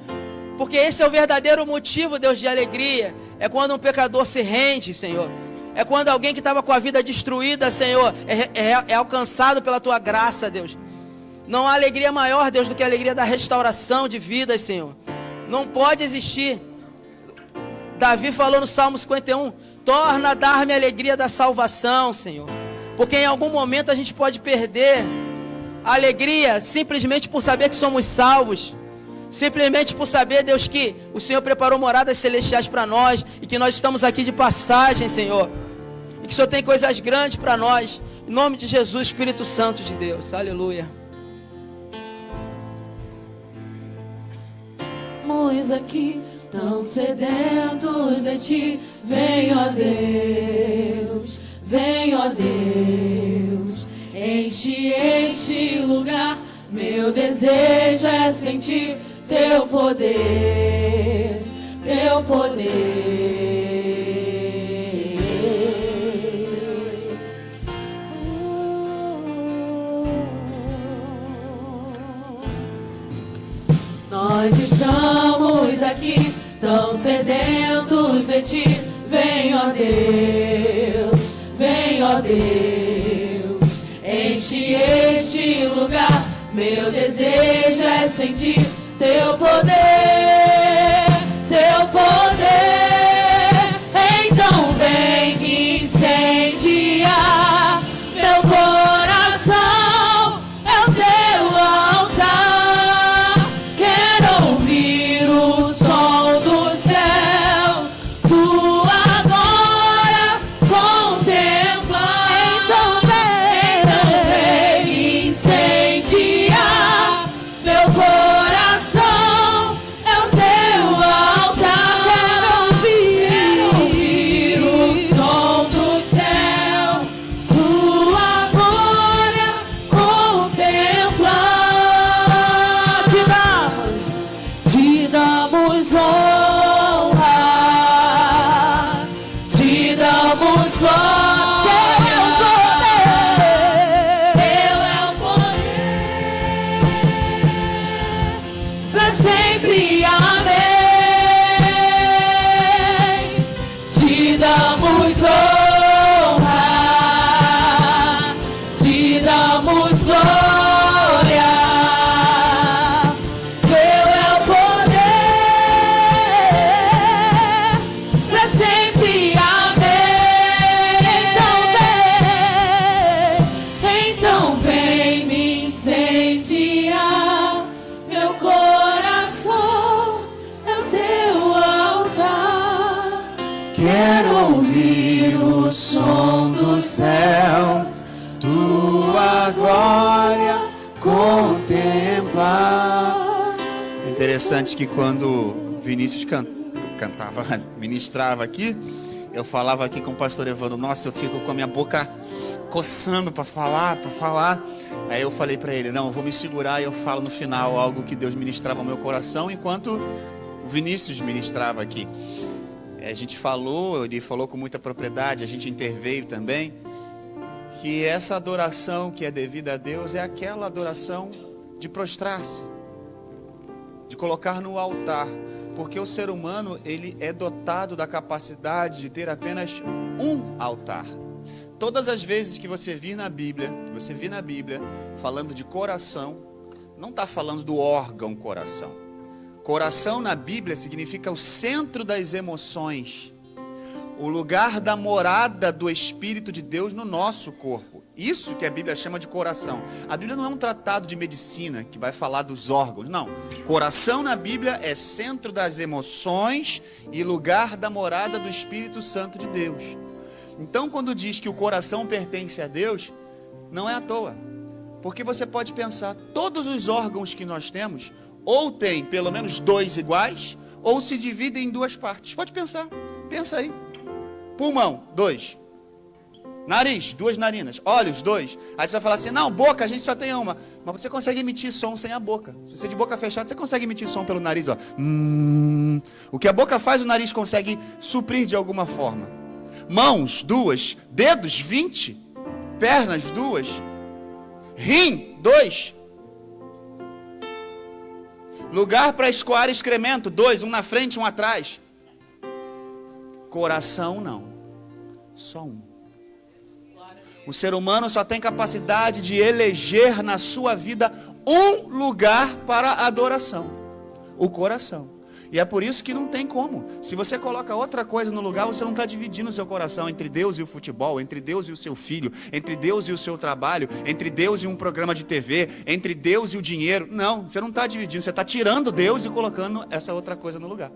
Porque esse é o verdadeiro motivo, Deus, de alegria. É quando um pecador se rende, Senhor. É quando alguém que estava com a vida destruída, Senhor, é alcançado pela Tua graça, Deus. Não há alegria maior, Deus, do que a alegria da restauração de vidas, Senhor. Não pode existir. Davi falou no Salmo 51, torna a dar-me a alegria da salvação, Senhor. Porque em algum momento a gente pode perder a alegria simplesmente por saber que somos salvos. Simplesmente por saber, Deus, que o Senhor preparou moradas celestiais para nós e que nós estamos aqui de passagem, Senhor. E que o Senhor tem coisas grandes para nós. Em nome de Jesus, Espírito Santo de Deus. Aleluia. Estamos aqui tão sedentos de Ti. Vem, ó Deus, vem, ó Deus. Enche este lugar. Meu desejo é sentir Teu poder, Teu poder. Nós estamos aqui tão sedentos de Ti. Vem, ó Deus, vem, ó Deus. Enche este lugar. Meu desejo é sentir Teu poder, Teu poder. Então vem me incendiar. Meu coração é o Teu altar. Quero ouvir o som do céu. Tua glória contemplar. Então vem me incendiar. Meu coração é o Teu altar. Quero ouvir o som do céu. Tua glória contemplar. Te damos honra. Te damos glória. Teu é o poder. Pra sempre, amém. Te damos honra, te damos glória. Teu é o poder, pra sempre, amém. Então vem me incendiar. Meu coração é o Teu altar. Quero ouvir o som dos céus. Tua glória contemplar. É interessante que quando Vinícius cantava, ministrava aqui, eu falava aqui com o pastor Evandro, nossa, eu fico com a minha boca coçando para falar. Aí eu falei para ele, não, eu vou me segurar e eu falo no final algo que Deus ministrava ao meu coração, enquanto o Vinícius ministrava aqui. A gente falou, ele falou com muita propriedade, a gente interveio também, que essa adoração que é devida a Deus é aquela adoração de prostrar-se, de colocar no altar, porque o ser humano, ele é dotado da capacidade de ter apenas um altar. Todas as vezes que você vir na Bíblia, falando de coração, não está falando do órgão coração. Coração na Bíblia significa o centro das emoções, o lugar da morada do Espírito de Deus no nosso corpo. Isso que a Bíblia chama de coração. A Bíblia não é um tratado de medicina que vai falar dos órgãos, não. Coração na Bíblia é centro das emoções e lugar da morada do Espírito Santo de Deus. Então, quando diz que o coração pertence a Deus, não é à toa. Porque você pode pensar, todos os órgãos que nós temos, ou tem pelo menos 2 iguais, ou se dividem em 2 partes. Pode pensar, pensa aí. Pulmão, 2. Nariz, 2 narinas. Olhos, 2. Aí você vai falar assim, não, boca, a gente só tem uma. Mas você consegue emitir som sem a boca. Se você é de boca fechada, você consegue emitir som pelo nariz, ó. O que a boca faz, o nariz consegue suprir de alguma forma. Mãos, 2. Dedos, 20. Pernas, 2. Rim, 2. Lugar para escoar excremento, 2. Um na frente, um atrás. Coração, não. Só um. O ser humano só tem capacidade de eleger na sua vida um lugar para adoração: o coração. E é por isso que não tem como. Se você coloca outra coisa no lugar, você não está dividindo o seu coração entre Deus e o futebol, entre Deus e o seu filho, entre Deus e o seu trabalho, entre Deus e um programa de TV, entre Deus e o dinheiro. Não, você não está dividindo, você está tirando Deus e colocando essa outra coisa no lugar.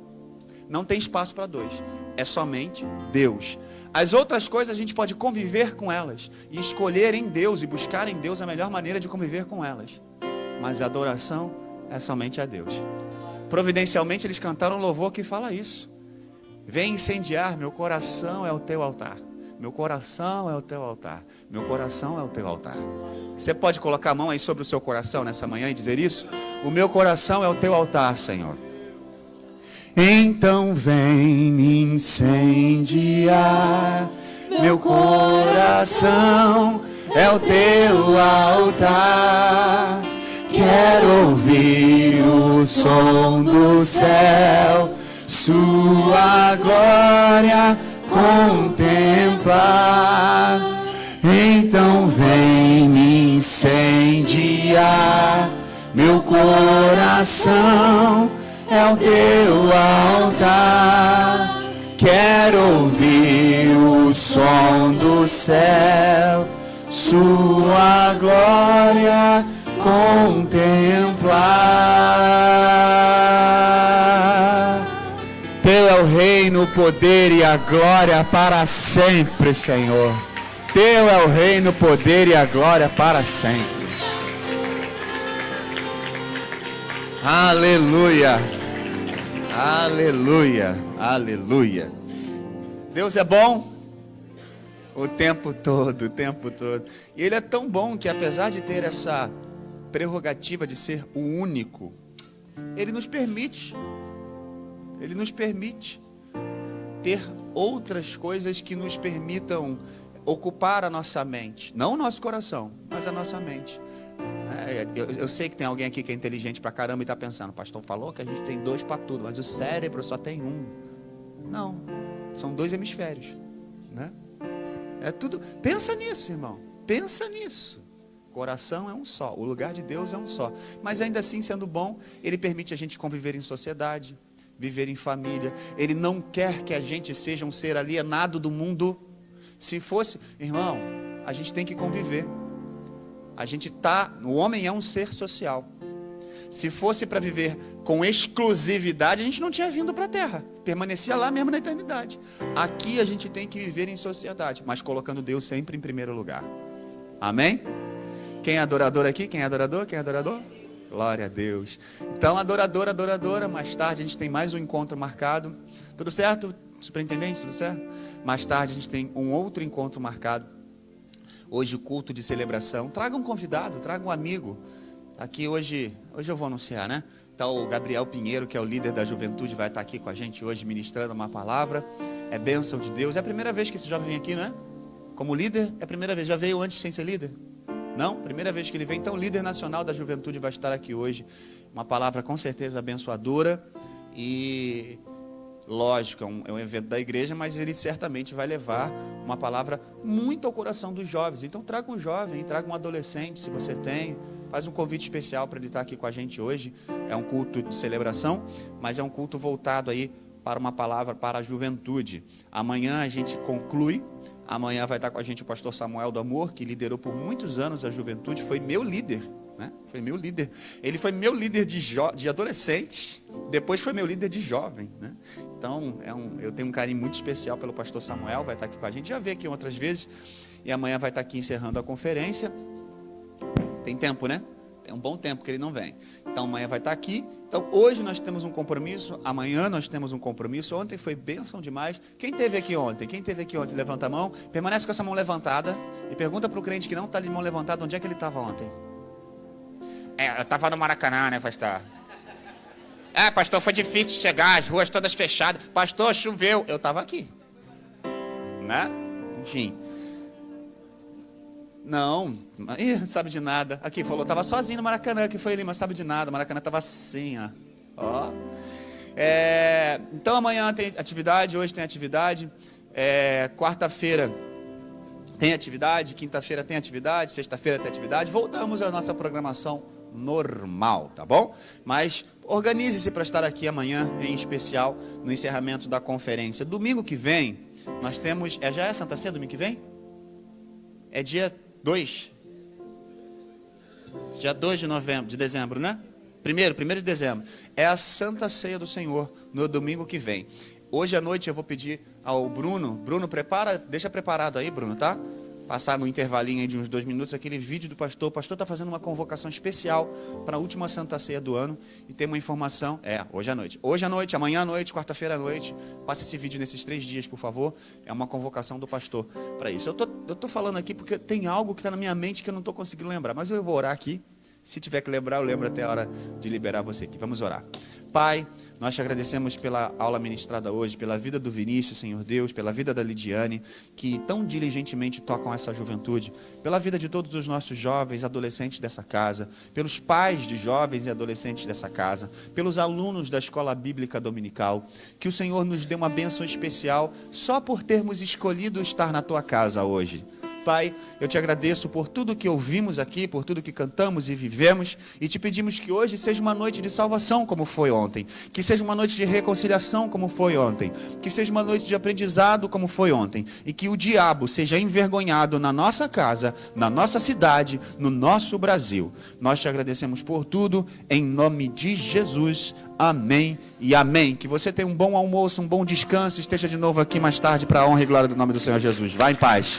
Não tem espaço para dois, é somente Deus. As outras coisas a gente pode conviver com elas e escolher em Deus e buscar em Deus a melhor maneira de conviver com elas. Mas a adoração é somente a Deus. Providencialmente eles cantaram um louvor que fala isso: vem incendiar, meu coração é o teu altar. Meu coração é o teu altar. Meu coração é o teu altar. Você pode colocar a mão aí sobre o seu coração nessa manhã e dizer isso? O meu coração é o teu altar, Senhor. Então vem me incendiar, meu coração é o teu altar. Quero ouvir o som do céu, sua glória contemplar. Então vem me incendiar, meu coração é o teu altar. Quero ouvir o som do céu, sua glória contemplar. Teu é o reino, o poder e a glória para sempre, Senhor. Teu é o reino, o poder e a glória para sempre. Aleluia, aleluia, aleluia. Deus é bom o tempo todo, o tempo todo. E Ele é tão bom que, apesar de ter essa prerrogativa de ser o único, Ele nos permite ter outras coisas que nos permitam ocupar a nossa mente. Não o nosso coração, mas a nossa mente. Eu sei que tem alguém aqui que é inteligente pra caramba e está pensando: o pastor falou que a gente tem 2 para tudo, mas o cérebro só tem 1. Não, são 2 hemisférios, né? É tudo. Pensa nisso, irmão, pensa nisso. Coração é um só, o lugar de Deus é um só. Mas ainda assim, sendo bom, Ele permite a gente conviver em sociedade, viver em família. Ele não quer que a gente seja um ser alienado do mundo. Se fosse, irmão, a gente tem que conviver. O homem é um ser social. Se fosse para viver com exclusividade, a gente não tinha vindo para a terra, permanecia lá mesmo na eternidade. Aqui a gente tem que viver em sociedade, mas colocando Deus sempre em primeiro lugar. Amém? Quem é adorador aqui? Quem é adorador? Quem é adorador? Glória a Deus. Então, adoradora, mais tarde a gente tem mais um encontro marcado. Tudo certo? Superintendente, tudo certo? Mais tarde a gente tem um outro encontro marcado. Hoje o culto de celebração. Traga um convidado, traga um amigo. Aqui hoje eu vou anunciar, né? Então o Gabriel Pinheiro, que é o líder da juventude, vai estar aqui com a gente hoje ministrando uma palavra. É bênção de Deus. É a primeira vez que esse jovem vem aqui, não é? Como líder, é a primeira vez. Já veio antes sem ser líder? Não? Primeira vez que ele vem. Então o líder nacional da juventude vai estar aqui hoje. Uma palavra com certeza abençoadora. E lógico, é um evento da igreja, mas ele certamente vai levar uma palavra muito ao coração dos jovens. Então traga um jovem, traga um adolescente, se você tem. Faz um convite especial para ele estar aqui com a gente hoje. É um culto de celebração, mas é um culto voltado aí para uma palavra para a juventude. Amanhã a gente conclui. Amanhã vai estar com a gente o pastor Samuel do Amor, que liderou por muitos anos a juventude. Foi meu líder, né? Foi meu líder. Ele foi meu líder de adolescente, depois foi meu líder de jovem, né? Então, eu tenho um carinho muito especial pelo pastor Samuel, vai estar aqui com a gente. Já veio aqui outras vezes. E amanhã vai estar aqui encerrando a conferência. Tem tempo, né? Tem um bom tempo que ele não vem. Então amanhã vai estar aqui. Então hoje nós temos um compromisso. Amanhã nós temos um compromisso. Ontem foi bênção demais. Quem esteve aqui ontem? Levanta a mão. Permanece com essa mão levantada. E pergunta para o crente que não está de mão levantada onde é que ele estava ontem. Eu estava no Maracanã, né, pastor? Pastor, foi difícil chegar, as ruas todas fechadas. Pastor, choveu. Eu estava aqui, né? Enfim. Não, sabe de nada. Aqui, falou, estava sozinho no Maracanã, que foi ali, mas sabe de nada. O Maracanã estava assim, ó. Então amanhã tem atividade, hoje tem atividade. Quarta-feira tem atividade, quinta-feira tem atividade, sexta-feira tem atividade. Voltamos à nossa programação normal, tá bom? Mas organize-se para estar aqui amanhã, em especial no encerramento da conferência. Domingo que vem, nós temos... já é Santa Ceia domingo que vem? É dia 2. Dia 2 de dezembro, né? Primeiro de dezembro. É a Santa Ceia do Senhor, no domingo que vem. Hoje à noite eu vou pedir ao Bruno. Bruno, deixa preparado aí, Bruno, tá? Passar no intervalinho aí de uns 2 minutos aquele vídeo do pastor. O pastor está fazendo uma convocação especial para a última Santa Ceia do ano. E tem uma informação, hoje à noite. Hoje à noite, amanhã à noite, quarta-feira à noite. Passe esse vídeo nesses 3 dias, por favor. É uma convocação do pastor para isso. Eu tô falando aqui porque tem algo que está na minha mente que eu não estou conseguindo lembrar. Mas eu vou orar aqui. Se tiver que lembrar, eu lembro até a hora de liberar você aqui. Vamos orar. Pai, nós te agradecemos pela aula ministrada hoje, pela vida do Vinícius, Senhor Deus, pela vida da Lidiane, que tão diligentemente tocam essa juventude, pela vida de todos os nossos jovens, adolescentes dessa casa, pelos pais de jovens e adolescentes dessa casa, pelos alunos da escola bíblica dominical, que o Senhor nos dê uma bênção especial só por termos escolhido estar na tua casa hoje. Pai, eu te agradeço por tudo que ouvimos aqui, por tudo que cantamos e vivemos, e te pedimos que hoje seja uma noite de salvação como foi ontem, que seja uma noite de reconciliação como foi ontem, que seja uma noite de aprendizado como foi ontem, e que o diabo seja envergonhado na nossa casa, na nossa cidade, no nosso Brasil. Nós te agradecemos por tudo, em nome de Jesus. Amém e amém. Que você tenha um bom almoço, um bom descanso, esteja de novo aqui mais tarde para a honra e glória do nome do Senhor Jesus. Vá em paz.